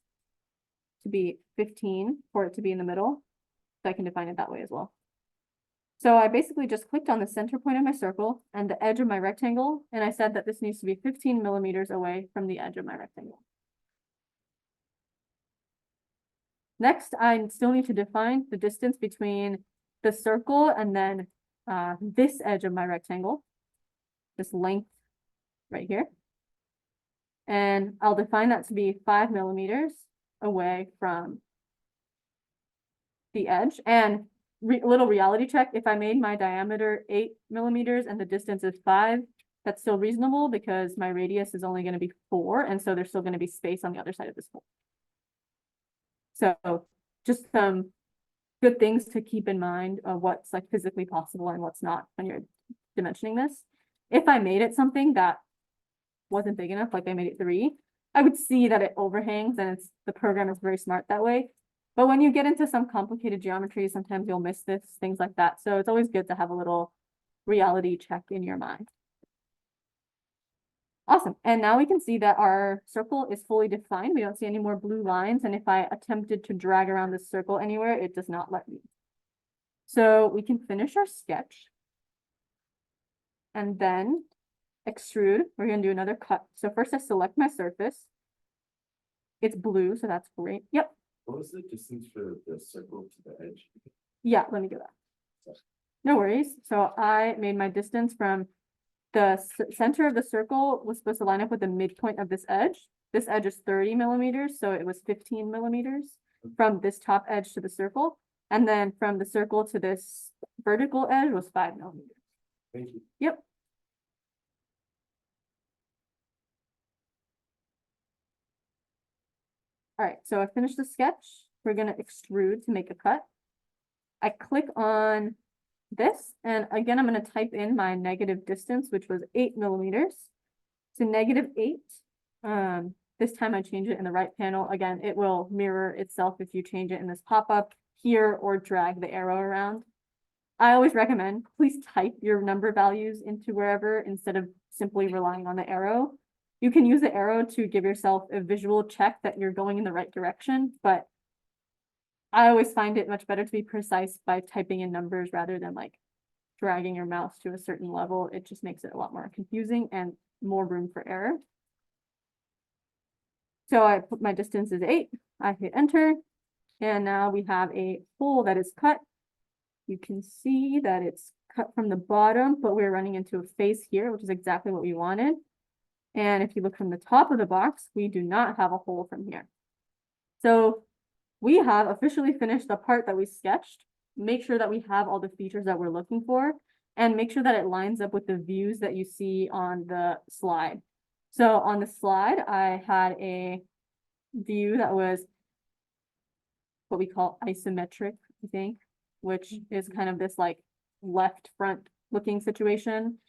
to be 15 for it to be in the middle. So I can define it that way as well. So I basically just clicked on the center point of my circle and the edge of my rectangle, and I said that this needs to be 15 millimeters away from the edge of my rectangle. Next, I still need to define the distance between the circle and then this edge of my rectangle, this length right here. And I'll define that to be 5 millimeters away from the edge. And a little reality check, if I made my diameter 8 millimeters and the distance is 5, that's still reasonable because my radius is only going to be 4, and so there's still going to be space on the other side of this hole. So just some good things to keep in mind of what's like physically possible and what's not when you're dimensioning this. If I made it something that wasn't big enough, like I made it 3, I would see that it overhangs, and the program is very smart that way. But when you get into some complicated geometry, sometimes you'll miss this, things like that. So it's always good to have a little reality check in your mind. Awesome. And now we can see that our circle is fully defined. We don't see any more blue lines. And if I attempted to drag around this circle anywhere, it does not let me. So we can finish our sketch. And then extrude. We're going to do another cut. So first I select my surface. It's blue, so that's great. Yep. What was the distance for the circle to the edge? Yeah, let me do that. No worries. So I made my distance from the center of the circle was supposed to line up with the midpoint of this edge. This edge is 30 millimeters, so it was 15 millimeters from this top edge to the circle. And then from the circle to this vertical edge was 5 millimeters. Thank you. Yep. All right, so I finished the sketch. We're going to extrude to make a cut. I click on this, and again, I'm going to type in my negative distance, which was 8 millimeters. So -8. This time I change it in the right panel. Again, it will mirror itself if you change it in this pop-up here or drag the arrow around. I always recommend, please type your number values into wherever instead of simply relying on the arrow. You can use the arrow to give yourself a visual check that you're going in the right direction, but I always find it much better to be precise by typing in numbers rather than like dragging your mouse to a certain level. It just makes it a lot more confusing and more room for error. So I put my distance is 8. I hit enter, and now we have a hole that is cut. You can see that it's cut from the bottom, but we're running into a face here, which is exactly what we wanted. And if you look from the top of the box, we do not have a hole from here. So we have officially finished the part that we sketched. Make sure that we have all the features that we're looking for, and make sure that it lines up with the views that you see on the slide. So on the slide, I had a view that was what we call isometric, I think, which is kind of this like left front looking situation,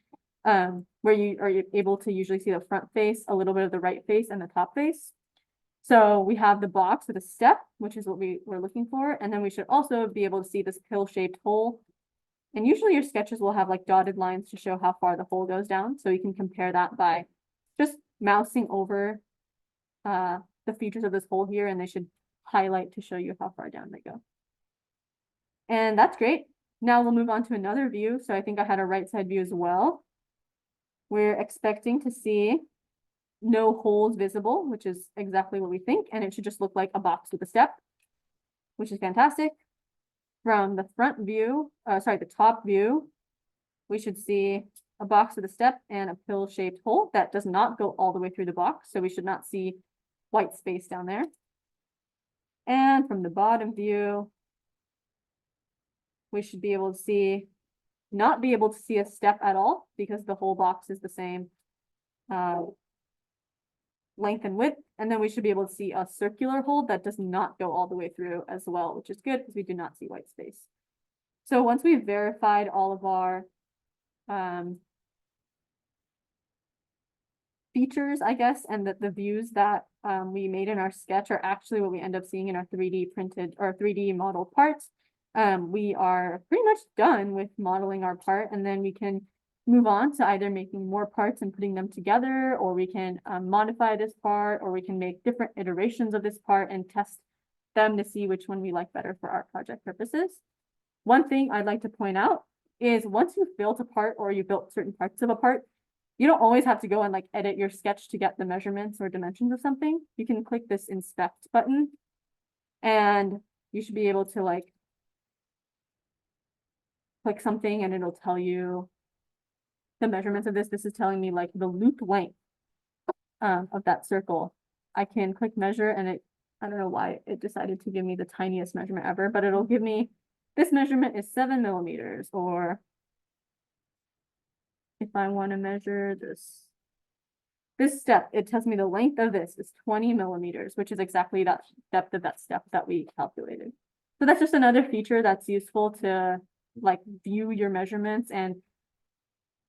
where you are able to usually see the front face, a little bit of the right face, and the top face. So we have the box with a step, which is what we were looking for. And then we should also be able to see this pill-shaped hole. And usually your sketches will have like dotted lines to show how far the hole goes down. So you can compare that by just mousing over the features of this hole here, and they should highlight to show you how far down they go. And that's great. Now we'll move on to another view. So I think I had a right side view as well. We're expecting to see no holes visible, which is exactly what we think. And it should just look like a box with a step, which is fantastic. From the front view, the top view, we should see a box with a step and a pill-shaped hole that does not go all the way through the box. So we should not see white space down there. And from the bottom view, we should be able to not be able to see a step at all because the whole box is the same length and width. And then we should be able to see a circular hole that does not go all the way through as well, which is good because we do not see white space. So once we've verified all of our features, I guess, and that the views that we made in our sketch are actually what we end up seeing in our 3D printed or 3D model parts, we are pretty much done with modeling our part, and then we can move on to either making more parts and putting them together, or we can modify this part, or we can make different iterations of this part and test them to see which one we like better for our project purposes. One thing I'd like to point out is once you've built a part or you built certain parts of a part, you don't always have to go and like edit your sketch to get the measurements or dimensions of something. You can click this inspect button and you should be able to like click something and it'll tell you the measurements of this. This is telling me like the loop length of that circle, I can click measure and I don't know why it decided to give me the tiniest measurement ever, but it'll give me, this measurement is 7 millimeters, or if I want to measure this step, it tells me the length of this is 20 millimeters, which is exactly that depth of that step that we calculated. So that's just another feature that's useful to like view your measurements and,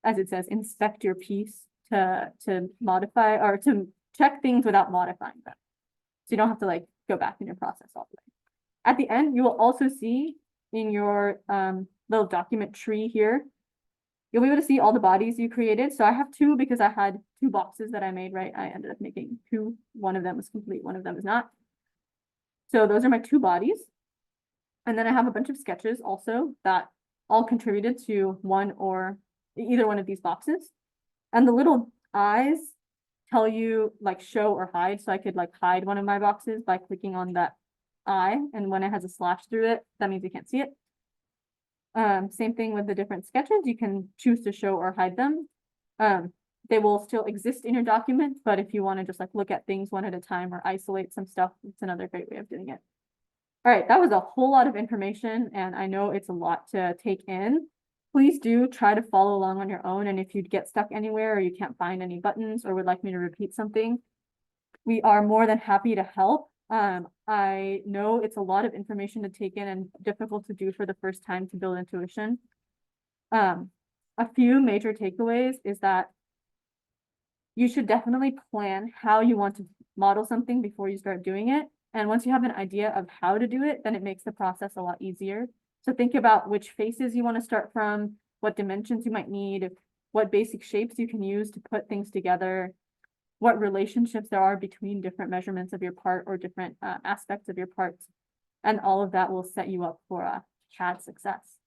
as it says, inspect your piece to modify or to check things without modifying them. So you don't have to like go back in your process all the way. At the end, you will also see in your little document tree here, you'll be able to see all the bodies you created. So I have two because I had two boxes that I made, right? I ended up making two. One of them was complete, one of them is not. So those are my two bodies. And then I have a bunch of sketches also that all contributed to one or either one of these boxes. And the little eyes tell you like show or hide. So I could like hide one of my boxes by clicking on that eye. And when it has a slash through it, that means you can't see it. Same thing with the different sketches. You can choose to show or hide them. They will still exist in your document, but if you want to just like look at things one at a time or isolate some stuff, it's another great way of doing it. All right, that was a whole lot of information, and I know it's a lot to take in. Please do try to follow along on your own, and if you get stuck anywhere or you can't find any buttons or would like me to repeat something, we are more than happy to help. I know it's a lot of information to take in and difficult to do for the first time to build intuition. A few major takeaways is that you should definitely plan how you want to model something before you start doing it. And once you have an idea of how to do it, then it makes the process a lot easier. So think about which faces you want to start from, what dimensions you might need, what basic shapes you can use to put things together, what relationships there are between different measurements of your part or different aspects of your parts. And all of that will set you up for a CAD success.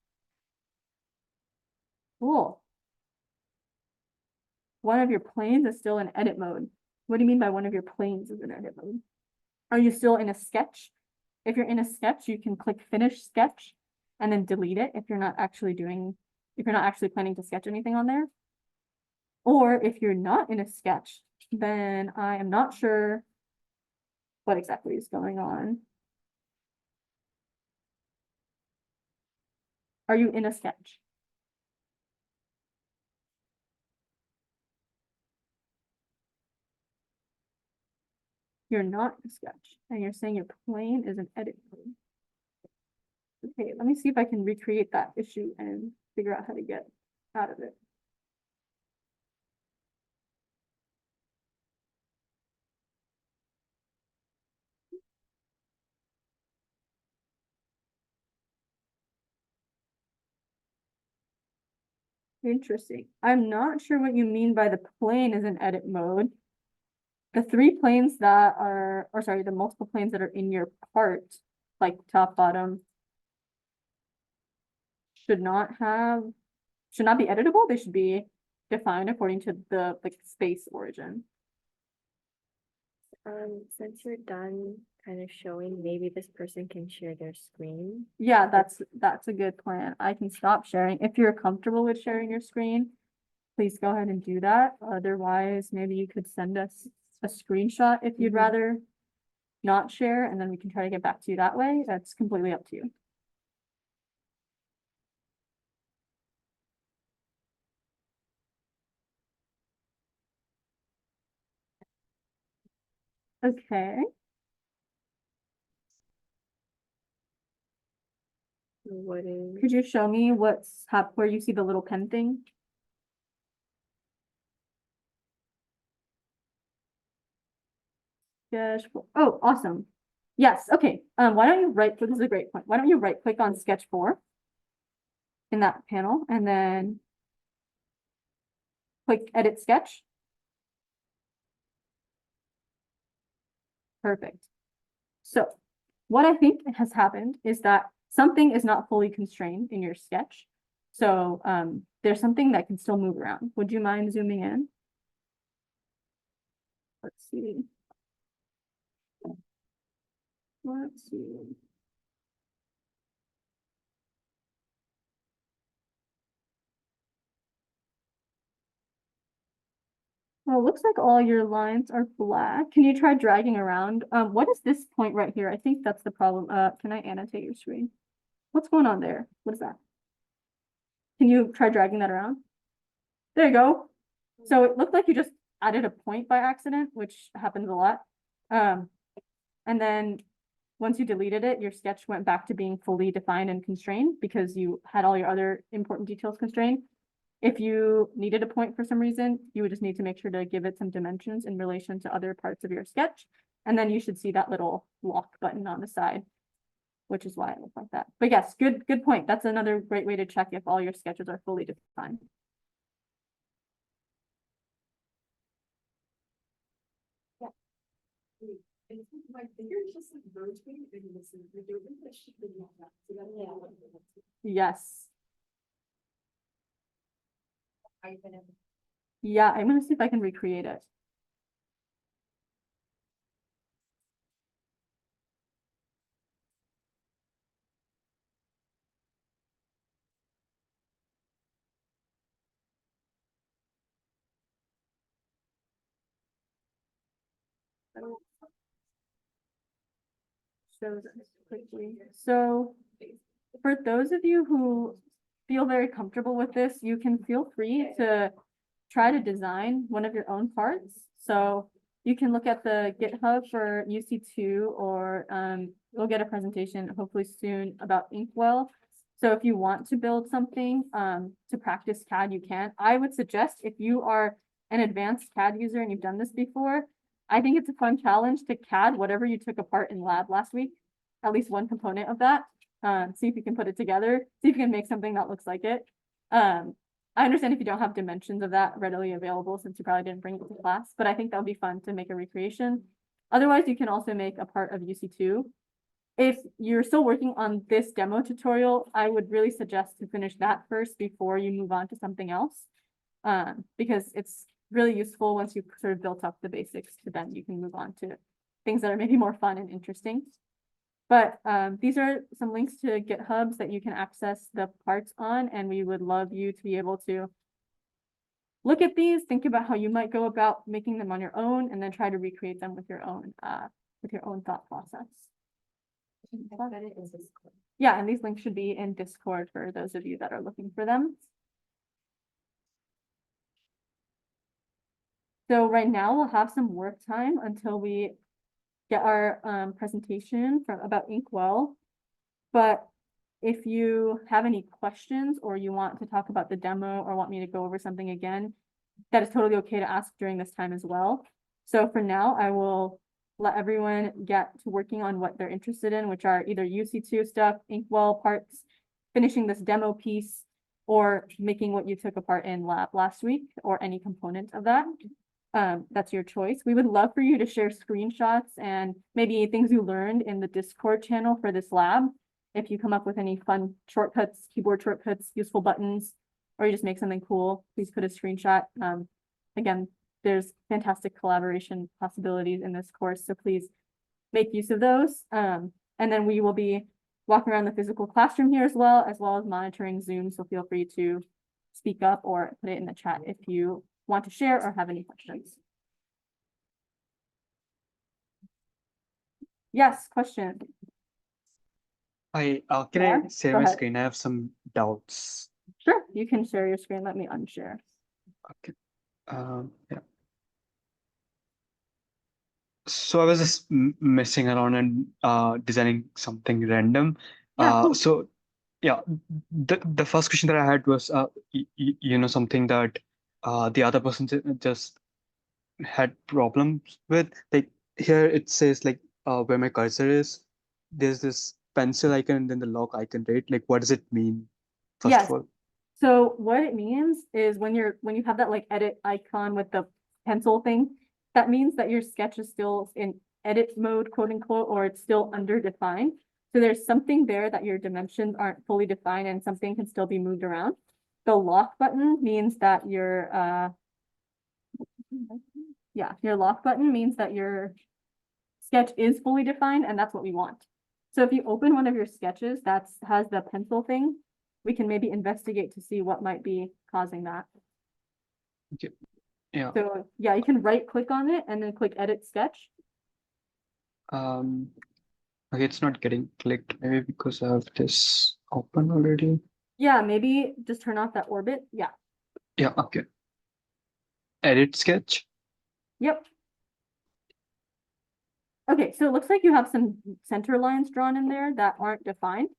Cool. One of your planes is still in edit mode. What do you mean by one of your planes is in edit mode? Are you still in a sketch? If you're in a sketch, you can click finish sketch and then delete it if you're not actually planning to sketch anything on there. Or if you're not in a sketch, then I am not sure what exactly is going on. Are you in a sketch? You're not in a sketch, and you're saying your plane is an edit mode. Okay, let me see if I can recreate that issue and figure out how to get out of it. Interesting. I'm not sure what you mean by the plane is in edit mode. The three planes that are, or sorry, the multiple planes that are in your part, like top, bottom, should not be editable. They should be defined according to the like space origin. Since you're done kind of showing, maybe this person can share their screen. Yeah, that's a good plan. I can stop sharing. If you're comfortable with sharing your screen, please go ahead and do that. Otherwise, maybe you could send us a screenshot if you'd rather not share, and then we can try to get back to you that way. That's completely up to you. Okay. What is? Could you show me where you see the little pen thing? Oh, awesome. Yes, okay. Why don't you this is a great point. Why don't you right click on sketch 4 in that panel and then click edit sketch. Perfect. So what I think has happened is that something is not fully constrained in your sketch. So there's something that can still move around. Would you mind zooming in? Let's see. Let's see. Well, it looks like all your lines are black. Can you try dragging around? What is this point right here? I think that's the problem. Can I annotate your screen? What's going on there? What is that? Can you try dragging that around? There you go. So it looked like you just added a point by accident, which happens a lot. And then once you deleted it, your sketch went back to being fully defined and constrained because you had all your other important details constrained. If you needed a point for some reason, you would just need to make sure to give it some dimensions in relation to other parts of your sketch. And then you should see that little lock button on the side, which is why it looks like that. But yes, good point. That's another great way to check if all your sketches are fully defined. My fingers just like rotate and listen. I don't think that should be like that. So that's what I want to do. Yes. I can. Yeah, I'm gonna see if I can recreate it. Shows us quickly. So for those of you who feel very comfortable with this, you can feel free to try to design one of your own parts. So you can look at the GitHub for UC2 or you'll get a presentation hopefully soon about Inkwell. So if you want to build something to practice CAD, you can. I would suggest if you are an advanced CAD user and you've done this before, I think it's a fun challenge to CAD whatever you took apart in lab last week, at least one component of that. See if you can put it together, see if you can make something that looks like it. I understand if you don't have dimensions of that readily available since you probably didn't bring it to class, but I think that would be fun to make a recreation. Otherwise, you can also make a part of UC2. If you're still working on this demo tutorial, I would really suggest to finish that first before you move on to something else. Because it's really useful once you've sort of built up the basics to then you can move on to things that are maybe more fun and interesting. But these are some links to GitHubs that you can access the parts on, and we would love you to be able to look at these, think about how you might go about making them on your own, and then try to recreate them with your own thought process. Yeah, and these links should be in Discord for those of you that are looking for them. So right now we'll have some work time until we get our presentation about Inkwell. But if you have any questions or you want to talk about the demo or want me to go over something again, that is totally okay to ask during this time as well. So for now, I will let everyone get to working on what they're interested in, which are either UC2 stuff, Inkwell parts, finishing this demo piece, or making what you took apart in lab last week, or any component of that. That's your choice. We would love for you to share screenshots and maybe things you learned in the Discord channel for this lab. If you come up with any fun shortcuts, keyboard shortcuts, useful buttons, or you just make something cool, please put a screenshot. Again, there's fantastic collaboration possibilities in this course, so please make use of those. And then we will be walking around the physical classroom here as well as monitoring Zoom, so feel free to speak up or put it in the chat if you want to share or have any questions. Yes, question. Can Yeah, I share go my ahead. screen? I have some doubts. Sure, you can share your screen. Let me unshare. Okay. Yeah. So I was just messing around and designing something random. Yeah, cool. So yeah, the first question that I had was something that the other person just had problems with. Like here it says like where my cursor is, there's this pencil icon and then the lock icon, right? Like what does it mean? First Yes. of all. So what it means is when you have that like edit icon with the pencil thing, that means that your sketch is still in edit mode, quote unquote, or it's still underdefined. So there's something there that your dimensions aren't fully defined and something can still be moved around. The lock button means that your lock button means that your sketch is fully defined, and that's what we want. So if you open one of your sketches that has the pencil thing, we can maybe investigate to see what might be causing that. Okay. Yeah. So yeah, you can right click on it and then click edit sketch. Okay, it's not getting clicked, maybe because I have this open already. Yeah, maybe just turn off that orbit. Yeah, Yeah, okay. Edit sketch. yep. Okay, so it looks like you have some center lines drawn in there that aren't defined.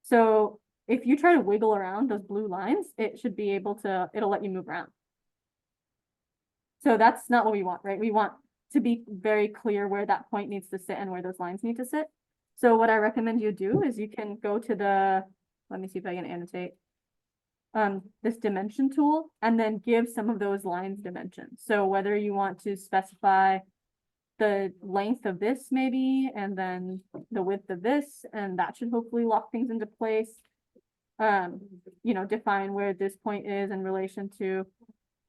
So if you try to wiggle around those blue lines, it should be able to, it'll let you move around. So that's not what we want, right? We want to be very clear where that point needs to sit and where those lines need to sit. So what I recommend you do is you can go to the, let me see if I can annotate. This dimension tool and then give some of those lines dimensions. So whether you want to specify the length of this maybe, and then the width of this, and that should hopefully lock things into place. You know, define where this point is in relation to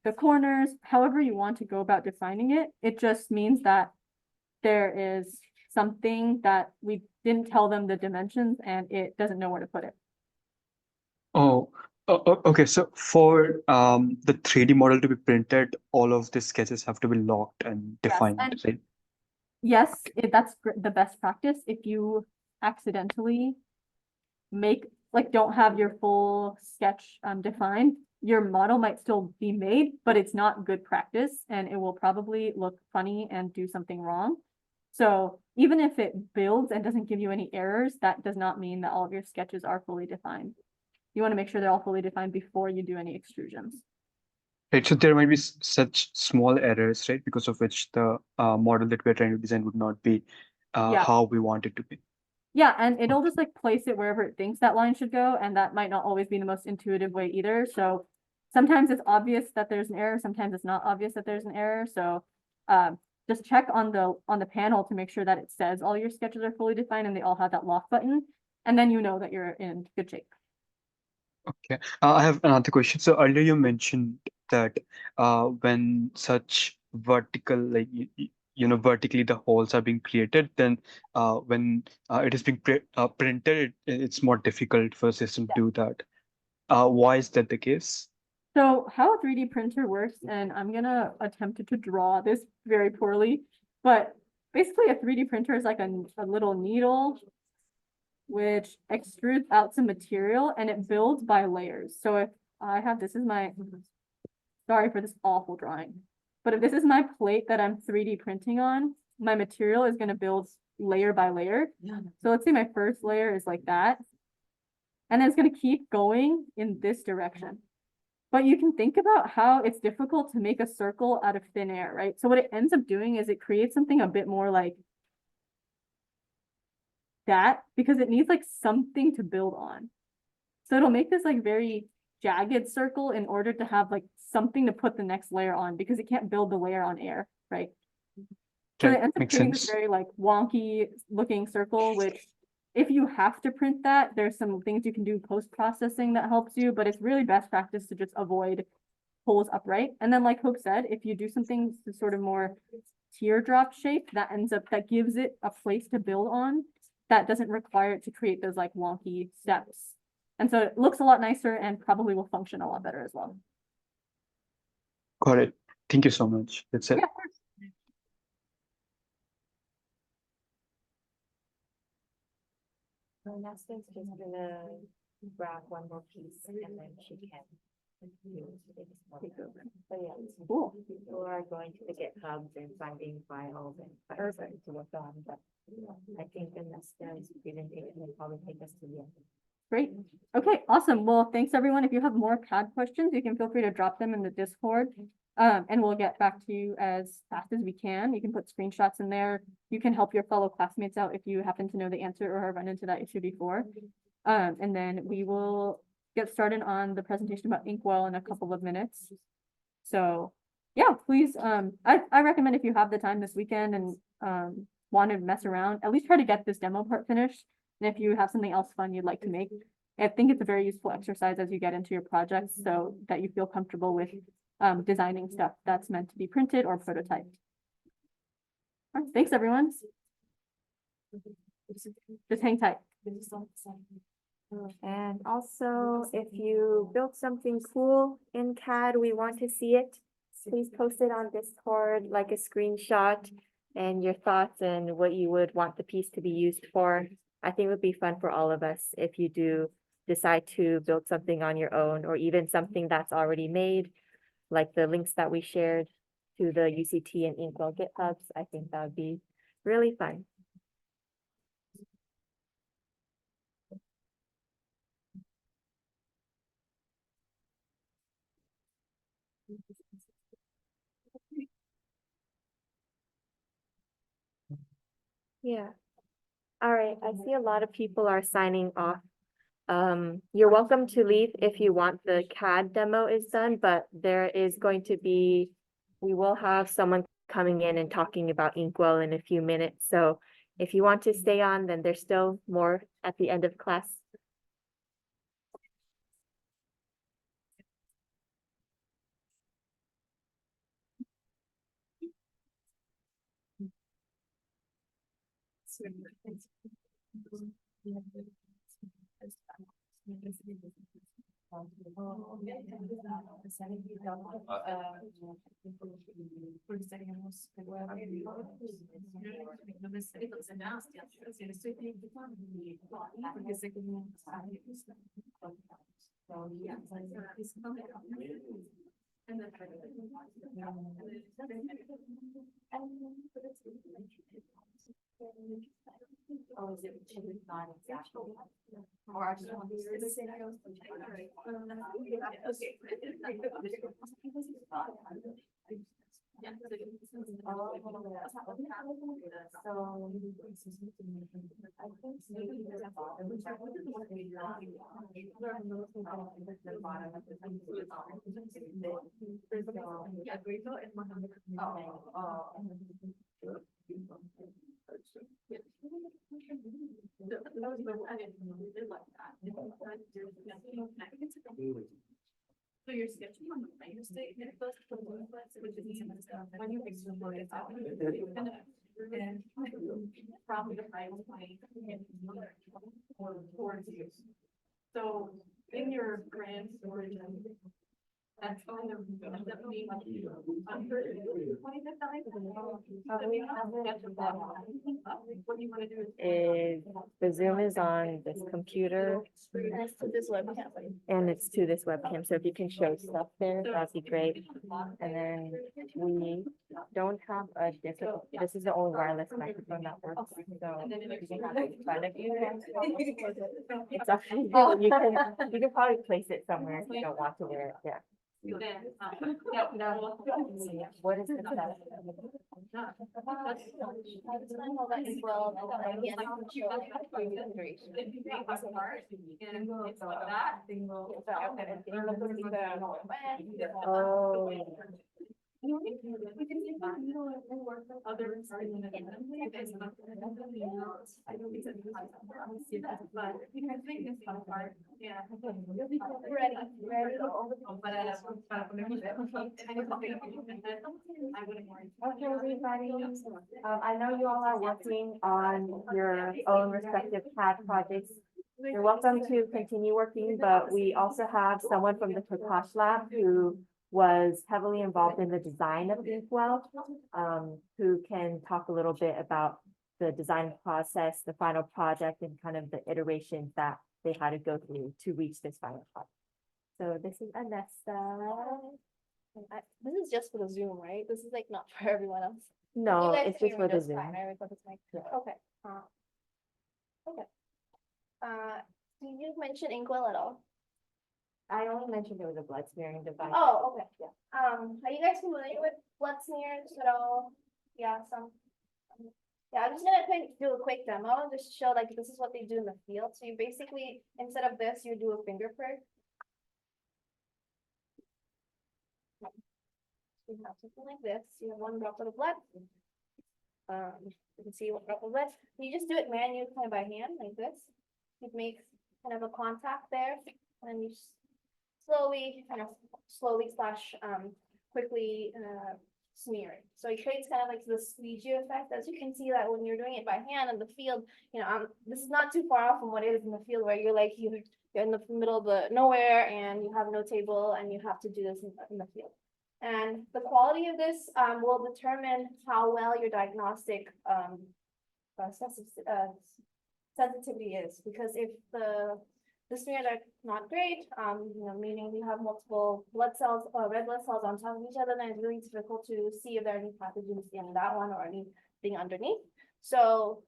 the corners, however you want to go about defining it. It just means that there is something that we didn't tell them the dimensions and it doesn't know where to put it. Oh, okay. So for the 3D model to be printed, all of the sketches have to be locked and defined, and- right? Yes, that's the best practice. If you accidentally don't have your full sketch defined, your model might still be made, but it's not good practice and it will probably look funny and do something wrong. So even if it builds and doesn't give you any errors, that does not mean that all of your sketches are fully defined. You want to make sure they're all fully defined before you do any extrusions. Right. So there might be such small errors, right? Because of which the model that we're trying to design would not be Yeah. how we want it to be. Yeah, and it'll just like place it wherever it thinks that line should go, and that might not always be the most intuitive way either. So sometimes it's obvious that there's an error, sometimes it's not obvious that there's an error. So just check on the panel to make sure that it says all your sketches are fully defined and they all have that lock button, and then you know that you're in good shape. Okay. I have another question. So earlier you mentioned that when such vertical, like vertically the holes are being created, then when it is being printed, it's more difficult for a system to do that. Why is that the case? So how a 3D printer works, and I'm gonna attempt to draw this very poorly, but basically a 3D printer is like a little needle which extrudes out some material and it builds by layers. So if I have, this is my, sorry for this awful drawing, but if this is my plate that I'm 3D printing on, my material is gonna build layer by layer. So let's say my first layer is like that. And then it's gonna keep going in this direction. But you can think about how it's difficult to make a circle out of thin air, right? So what it ends up doing is it creates something a bit more like that because it needs like something to build on. So it'll make this like very jagged circle in order to have like something to put the next layer on because it can't build the layer on air, right? So Right, it ends up makes creating this sense. very like wonky looking circle, which if you have to print that, there's some things you can do post-processing that helps you, but it's really best practice to just avoid holes upright. And then like Hope said, if you do something to sort of more teardrop shape, that gives it a place to build on that doesn't require it to create those like wonky steps. And so it looks a lot nicer and probably will function a lot better as well. Got it. Thank you so much. That's it. Yeah, of course. So Nesta's just gonna grab one more piece and then she can. Take over. So yeah, Cool. people are going to the GitHubs and finding files and perfect to work on, but I think the Nesta's presentation will probably take us to the end. Great. Okay, awesome. Well, thanks everyone. If you have more CAD questions, you can feel free to drop them in the Discord. And we'll get back to you as fast as we can. You can put screenshots in there. You can help your fellow classmates out if you happen to know the answer or have run into that issue before. And then we will get started on the presentation about Inkwell in a couple of minutes. So yeah, please, I recommend if you have the time this weekend and want to mess around, at least try to get this demo part finished. And if you have something else fun you'd like to make, I think it's a very useful exercise as you get into your projects so that you feel comfortable with designing stuff that's meant to be printed or prototyped. All right, thanks everyone. Just hang tight. And also, if you built something cool in CAD, we want to see it. please post it on Discord, like a screenshot and your thoughts and what you would want the piece to be used for. I think it would be fun for all of us if you do decide to build something on your own or even something that's already made, like the links that we shared to the UCT and Inkwell GitHubs. I think that would be really fun. Yeah. All right, I see a lot of people are signing off. You're welcome to leave if you want the CAD demo is done, but there is going to be, we will have someone coming in and talking about Inkwell in a few minutes. So if you want to stay on, then there's still more at the end of class. Oh, is it not exactly? Or I just want to say the same. So you're sketching on the plan state, and it goes to the which is when you fix the board, it's out. And probably the final point or towards you. So in your grand storage, that's kind of definitely like. What you wanna do Is the Zoom is on this computer This webcam. and it's to this webcam. So if you can show stuff there, that'd be great. And then we don't have a different, this is the only wireless microphone that works. So you can have it in front of you. It's up to you. You can probably place it somewhere if you don't want to wear it. Yeah. What is the setup? Oh. Okay, everybody. I know you all are working on your own respective CAD projects. You're welcome to continue working, but we also have someone from the Prakash Lab who was heavily involved in the design of Inkwell, who can talk a little bit about the design process, the final project, and kind of the iterations that they had to go through to reach this final product. So this is Anessa. This is just for the Zoom, right? This is like not for everyone else. No, You guys it's can just hear for me the Zoom. fine, right? But it's like, Yeah. okay. Okay. Did you mention Inkwell at all? I only mentioned there was a blood smearing device. Oh, okay, yeah. Are you guys familiar with blood smears at all? Yeah, some. Yeah, I'm just gonna do a quick demo, just to show like this is what they do in the field. So you basically, instead of this, you do a finger prick. You have something like this, you have one drop of the blood. You can see one drop of blood. You just do it manually, kind of by hand, like this. It makes kind of a contact there, and you slowly, quickly smear it. So it creates kind of like the squeegee effect. As you can see that when you're doing it by hand in the field, this is not too far off from what it is in the field where you're in the middle of the nowhere and you have no table and you have to do this in the field. And the quality of this will determine how well your diagnostic sensitivity is, because if the smears are not great, meaning you have multiple blood cells or red blood cells on top of each other, then it's really difficult to see if there are any pathogens in that one or anything underneath. So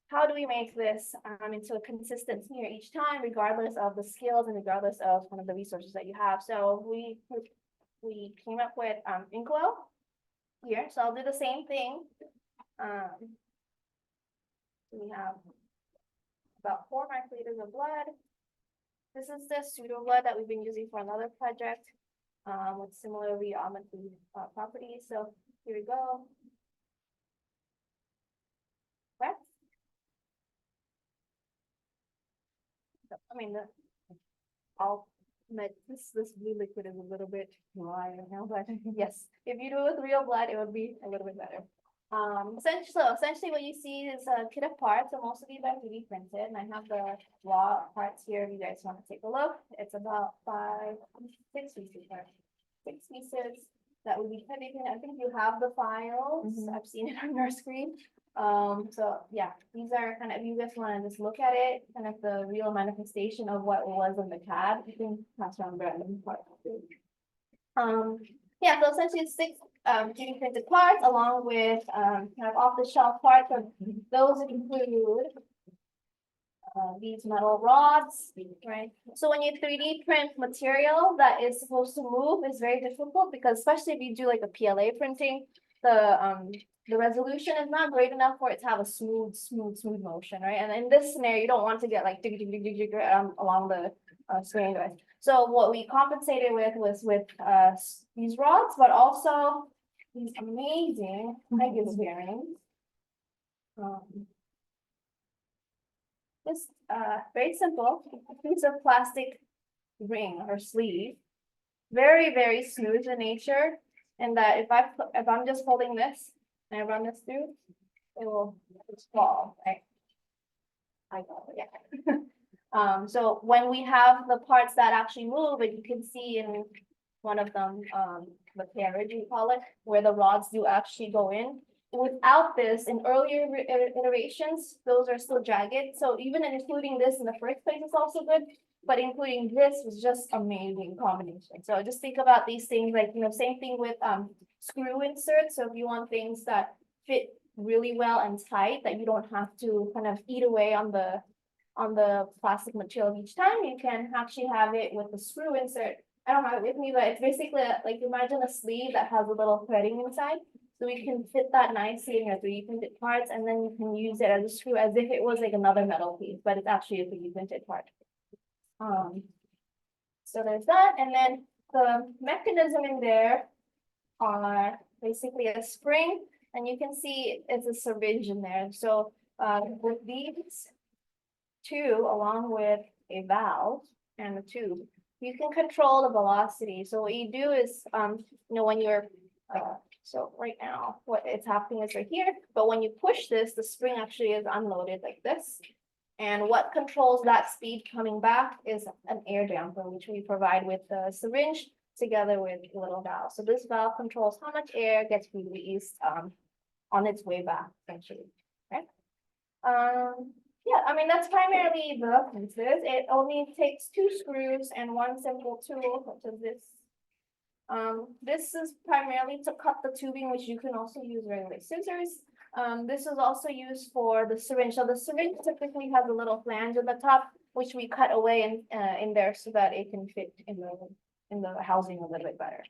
how do we make this into a consistent smear each time, regardless of the skills and regardless of kind of the resources that you have? So we came up with Inkwell here. So I'll do the same thing. We have about 4 microliters of blood. This is the pseudo blood that we've been using for another project with similar rheometry properties. So here we go. Okay. So, I mean, I'll admit this blue liquid is a little bit dry right now, but yes, if you do it with real blood, it would be a little bit better. Essentially what you see is a kit of parts, so most of these are 3D printed, and I have the raw parts here if you guys want to take a look. It's about 6 pieces, right? 6 pieces that would be heavy. I think you have the files. I've seen it on your screen. So yeah, these are kind of, if you guys want to just look at it, kind of the real manifestation of what was in the CAD. You can pass around Brandon part. Yeah, so essentially it's 6 3D printed parts along with kind of off-the-shelf parts. So those include these metal rods, right? So when you 3D print material that is supposed to move, is very difficult, because especially if you do like a PLA printing, the resolution is not great enough for it to have a smooth motion, right? And in this scenario, you don't want to get like along the screen. So what we compensated with was with these rods, but also these amazing Pegasus bearings. Just very simple, a piece of plastic ring or sleeve, very smooth in nature, and that if I'm just holding this and I run this through, it will just fall, right? I got it, yeah. So when we have the parts that actually move, and you can see in one of them, the carriage we call it, where the rods do actually go in. Without this, in earlier iterations, those are still jagged. So even including this in the first place is also good, but including this was just amazing combination. So just think about these things like, same thing with screw inserts. So if you want things that fit really well and tight, that you don't have to kind of eat away on the plastic material each time, you can actually have it with the screw insert. I don't have it with me, but it's basically like, imagine a sleeve that has a little threading inside. So we can fit that nicely in your 3D printed parts, and then you can use it as a screw as if it was like another metal piece, but it's actually a 3D printed part. So there's that, and then the mechanism in there are basically a spring, and you can see it's a syringe in there. So with these two, along with a valve and a tube, you can control the velocity. So what you do is, when you're so right now, what is happening is right here, but when you push this, the spring actually is unloaded like this. And what controls that speed coming back is an air damper, which we provide with the syringe together with a little valve. So this valve controls how much air gets released on its way back, essentially. Okay. Yeah, I mean, that's primarily the pieces. It only takes 2 screws and 1 simple tool, such as this. This is primarily to cut the tubing, which you can also use regular scissors. This is also used for the syringe. So the syringe typically has a little flange at the top, which we cut away in there so that it can fit in the housing a little bit better.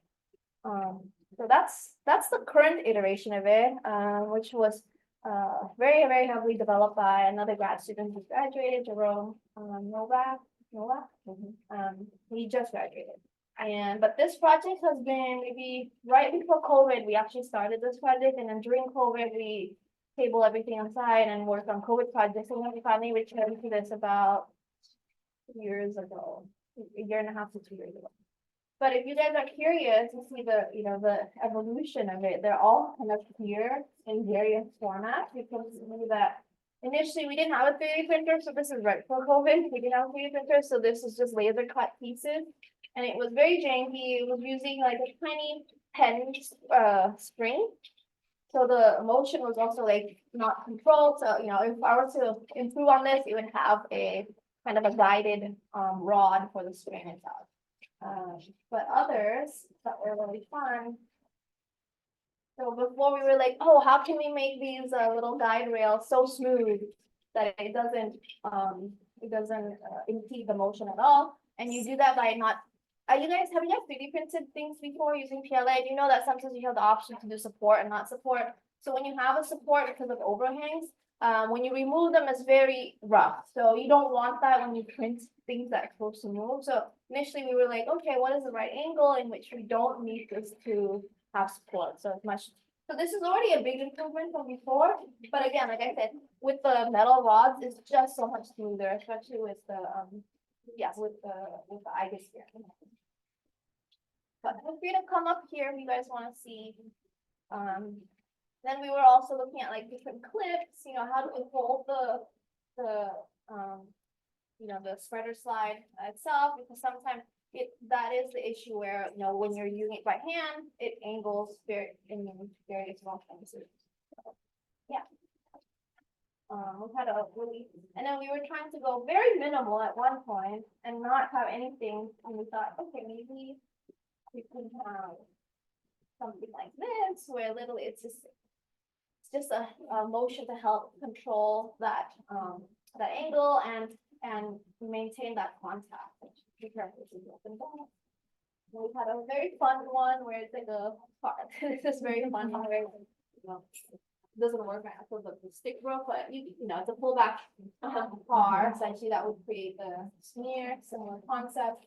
So that's the current iteration of it, which was very heavily developed by another grad student who graduated, Jerome Novak. He just graduated. But this project has been maybe right before COVID, we actually started this project, and then during COVID, we table everything aside and work on COVID projects. And then we finally returned to this about 2 years ago, a year and a half to 2 years ago. But if you guys are curious to see the evolution of it, they're all kind of here in various formats. You can see that initially we didn't have a 3D printer, so this is right before COVID. We didn't have a 3D printer, so this is just laser cut pieces. And it was very janky. It was using like a tiny pen spring. So the motion was also like not controlled, so you know, if I were to improve on this, it would have a kind of a guided rod for the spring itself. But others that were really fun. So before we were like, oh, how can we make these little guide rails so smooth that it doesn't impede the motion at all? And you do that by not, have you guys 3D printed things before using PLA? Do you know that sometimes you have the option to do support and not support? So when you have a support because of overhangs, when you remove them, it's very rough. So you don't want that when you print things that are supposed to move. So initially we were like, okay, what is the right angle in which we don't need this to have support? So it's much, so this is already a big improvement from before. But again, like I said, with the metal rods, it's just so much smoother, especially with the with the iGuess here. But feel free to come up here if you guys want to see. Then we were also looking at like different clips, you know, how do we hold the the spreader slide itself, because sometimes that is the issue where, you know, when you're using it by hand, it angles in various motions. So, yeah. We had a really, and then we were trying to go very minimal at one point and not have anything, and we thought, okay, maybe we can have something like this, where literally it's just a motion to help control that that angle and maintain that contact. Be careful to open that. We had a very fun one where it's like a this is very fun one where, you know, doesn't work right now, so the stick broke, but you know, it's a pullback bar, essentially that would create the smear, similar concept.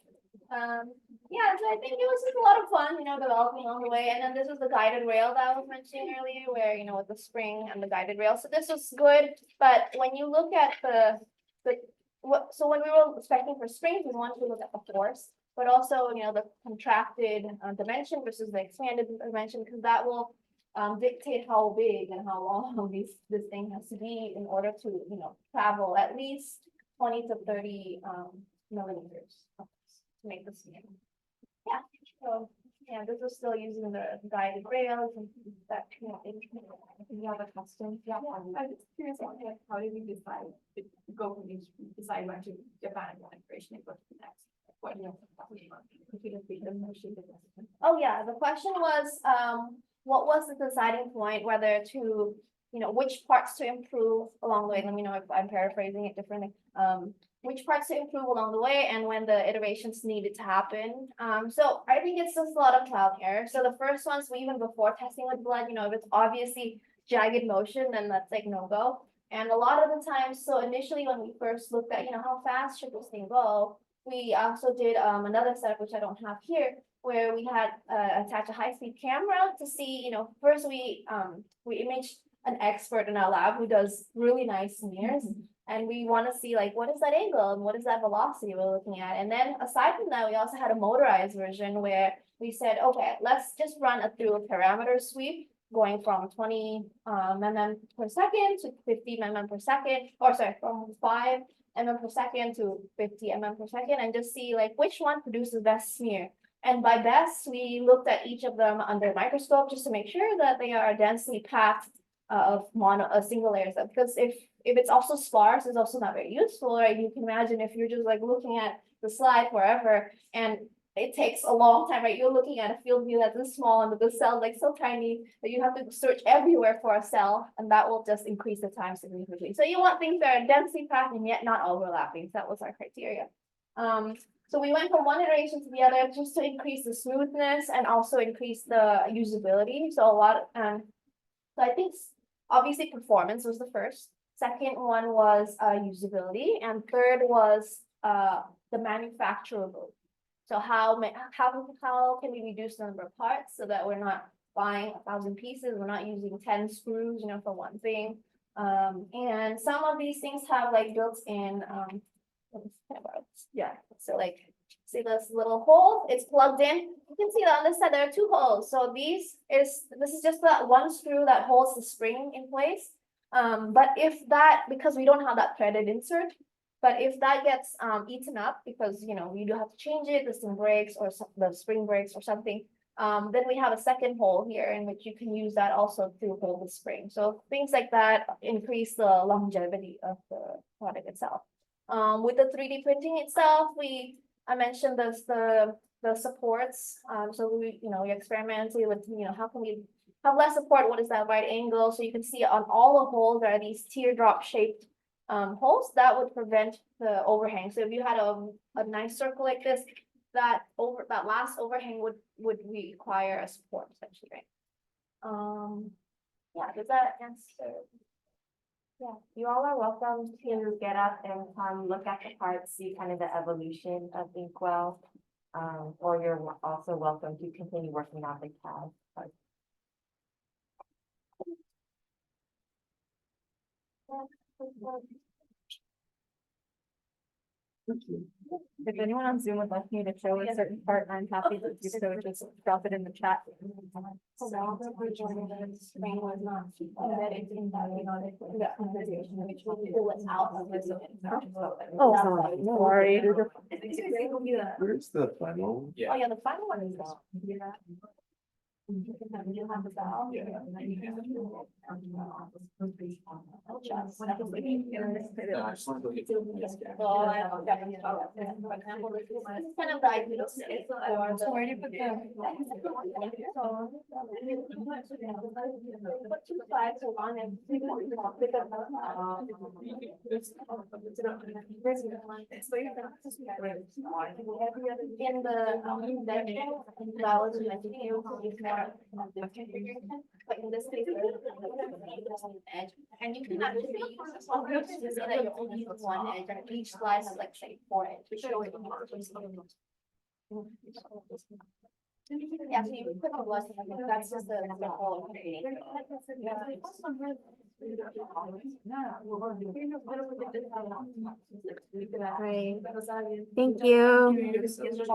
Yeah, so I think it was just a lot of fun, you know, developing along the way. And then this was the guided rail that I was mentioning earlier, where, you know, with the spring and the guided rail. So this was good, but when you look at so when we were expecting for springs, we wanted to look at the force, but also, you know, the contracted dimension versus the expanded dimension, because that will dictate how big and how long this thing has to be in order to, you know, travel at least 20 to 30 millimeters to make the smear. Yeah, so yeah, this is still using the guided rails and that, you know, you have a custom. Yeah, I was curious, how did you decide to go from each, decide when to Japan and integration and go to the next? What, you know, computer freedom, motion. Oh, yeah, the question was, what was the deciding point, whether to, you know, which parts to improve along the way? Let me know if I'm paraphrasing it differently. Which parts to improve along the way and when the iterations needed to happen. So I think it's just a lot of trial and error. So the first ones, even before testing with blood, you know, if it's obviously jagged motion, then that's like no go. And a lot of the times, so initially when we first looked at, you know, how fast should this thing go, we also did another setup, which I don't have here, where we had attached a high-speed camera to see, you know, first we imaged an expert in our lab who does really nice smears. And we want to see like, what is that angle and what is that velocity we're looking at? And then aside from that, we also had a motorized version where we said, okay, let's just run through a parameter sweep going from 20 mm per second to 50 mm per second, or sorry, from 5 mm per second to 50 mm per second, and just see like which one produces best smear. And by best, we looked at each of them under a microscope just to make sure that they are densely packed of single layers. Because if it's also sparse, it's also not very useful, right? You can imagine if you're just like looking at the slide forever and it takes a long time, right? You're looking at a field view that's this small and the cell like so tiny that you have to search everywhere for a cell, and that will just increase the time significantly. So you want things that are densely packed and yet not overlapping. So that was our criteria. So we went from one iteration to the other just to increase the smoothness and also increase the usability. So so I think obviously performance was the first. Second one was usability, and third was the manufacturability. So how can we reduce the number of parts so that we're not buying 1,000 pieces, we're not using 10 screws, you know, for one thing. And some of these things have like built-in yeah, so like see this little hole, it's plugged in. You can see that on this side there are two holes. So this is just that one screw that holds the spring in place. But if that, because we don't have that threaded insert, but if that gets eaten up because, you know, you do have to change it, this thing breaks or the spring breaks or something, Then we have a second hole here in which you can use that also to hold the spring. So things like that increase the longevity of the product itself. With the 3D printing itself, I mentioned the supports. So we experimented with, how can we have less support? What is that right angle? So you can see on all the holes there are these teardrop shaped holes that would prevent the overhang. So if you had a nice circle like this, that last overhang would require a support essentially, right? Yeah, does that answer? Yeah, you all are welcome to get up and come look at the parts, see kind of the evolution of Inkwell. Or you're also welcome to continue working on the CAD part. If anyone on Zoom would like me to show a certain part, I'm happy to do so, just drop it in the chat. Spring was not embedded in that, which will pull it out of the. Oh, sorry. Where's the final? Oh, yeah, the final one is out. You have the valve. I just wanted to look at- It's kind of the ideal state for So where do you put Put two sides of one and. In the bedroom, that was mentioning, it was more of the configuration, but in this case, there's an edge, and you can actually use this one, so that you only use one edge, and each slice has like say 4 edges. Yeah, so you put the blessing, that's just the whole creating. Great. Thank you. I mean, it's usually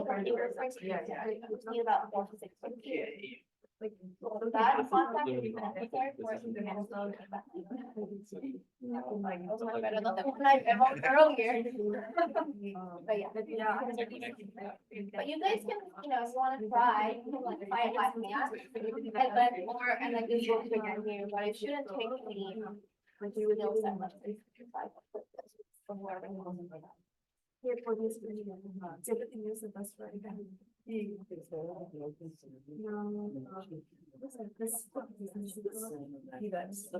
from your first, it's need about 4 to 6 weeks. Like, that contact is necessary for it to be installed. Like, that was much better than the one I've ever earlier. But yeah. But you guys can, if you wanna try, you can like try it like that. And then just work again here, but it shouldn't take any. Like you would know that much. From wherever you want to. Here for this. Everything is the best for it.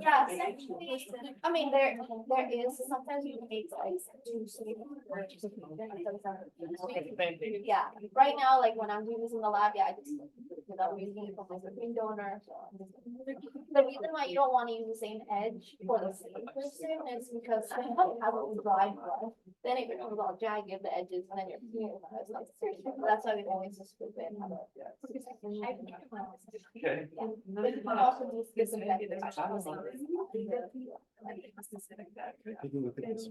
Yeah, essentially, I mean, there is, sometimes you make like yeah, right now, like when I'm doing this in the lab, yeah, I just, without using it for my screen donor. The reason why you don't want to use the same edge for the same person is because it has a dry brush, then it becomes all jagged, the edges, and then you're seeing it. That's why we always just flip it. Okay. But you can also use disinfectant. Taking a look at this.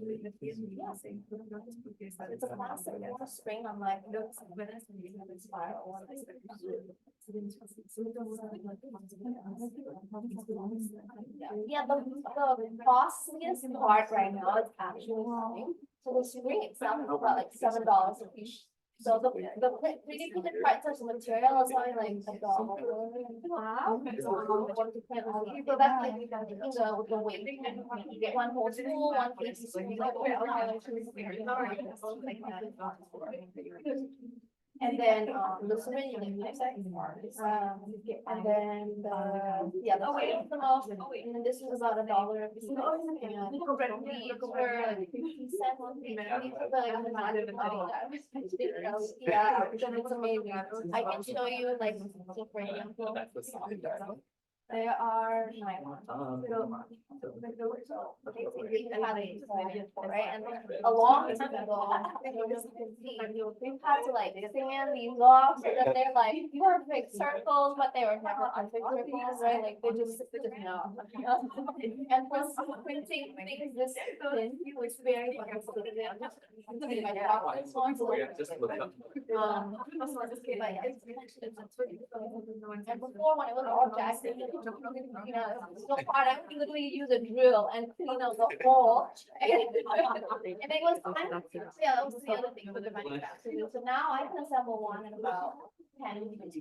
It's a plastic, it's a spring on my. Yeah, the costliest part right now is actually spring. So the spring itself is about like $7 a piece. So the 3D printed parts of material is only like $1. Wow. So that's like the weight. You get one whole spool, one piece. And then the syringe, and then the weight is the most, and then this is about $1 a piece. And these were like 50 cents. These were like yeah, it's amazing. I can show you like, so for example, there are 9 ones. Right, and a long time ago, we had to like sand these off so that they're like perfect circles, but they were never perfect circles, right? Like they just no. And plus printing things this thin was very difficult. My doctor's one, so Just look up. and before when it was all jagged, You know, so hard, I would literally use a drill and clean out the hole. And it was, yeah, that was the other thing for the manufacturer. So now I can assemble one in about 10 minutes.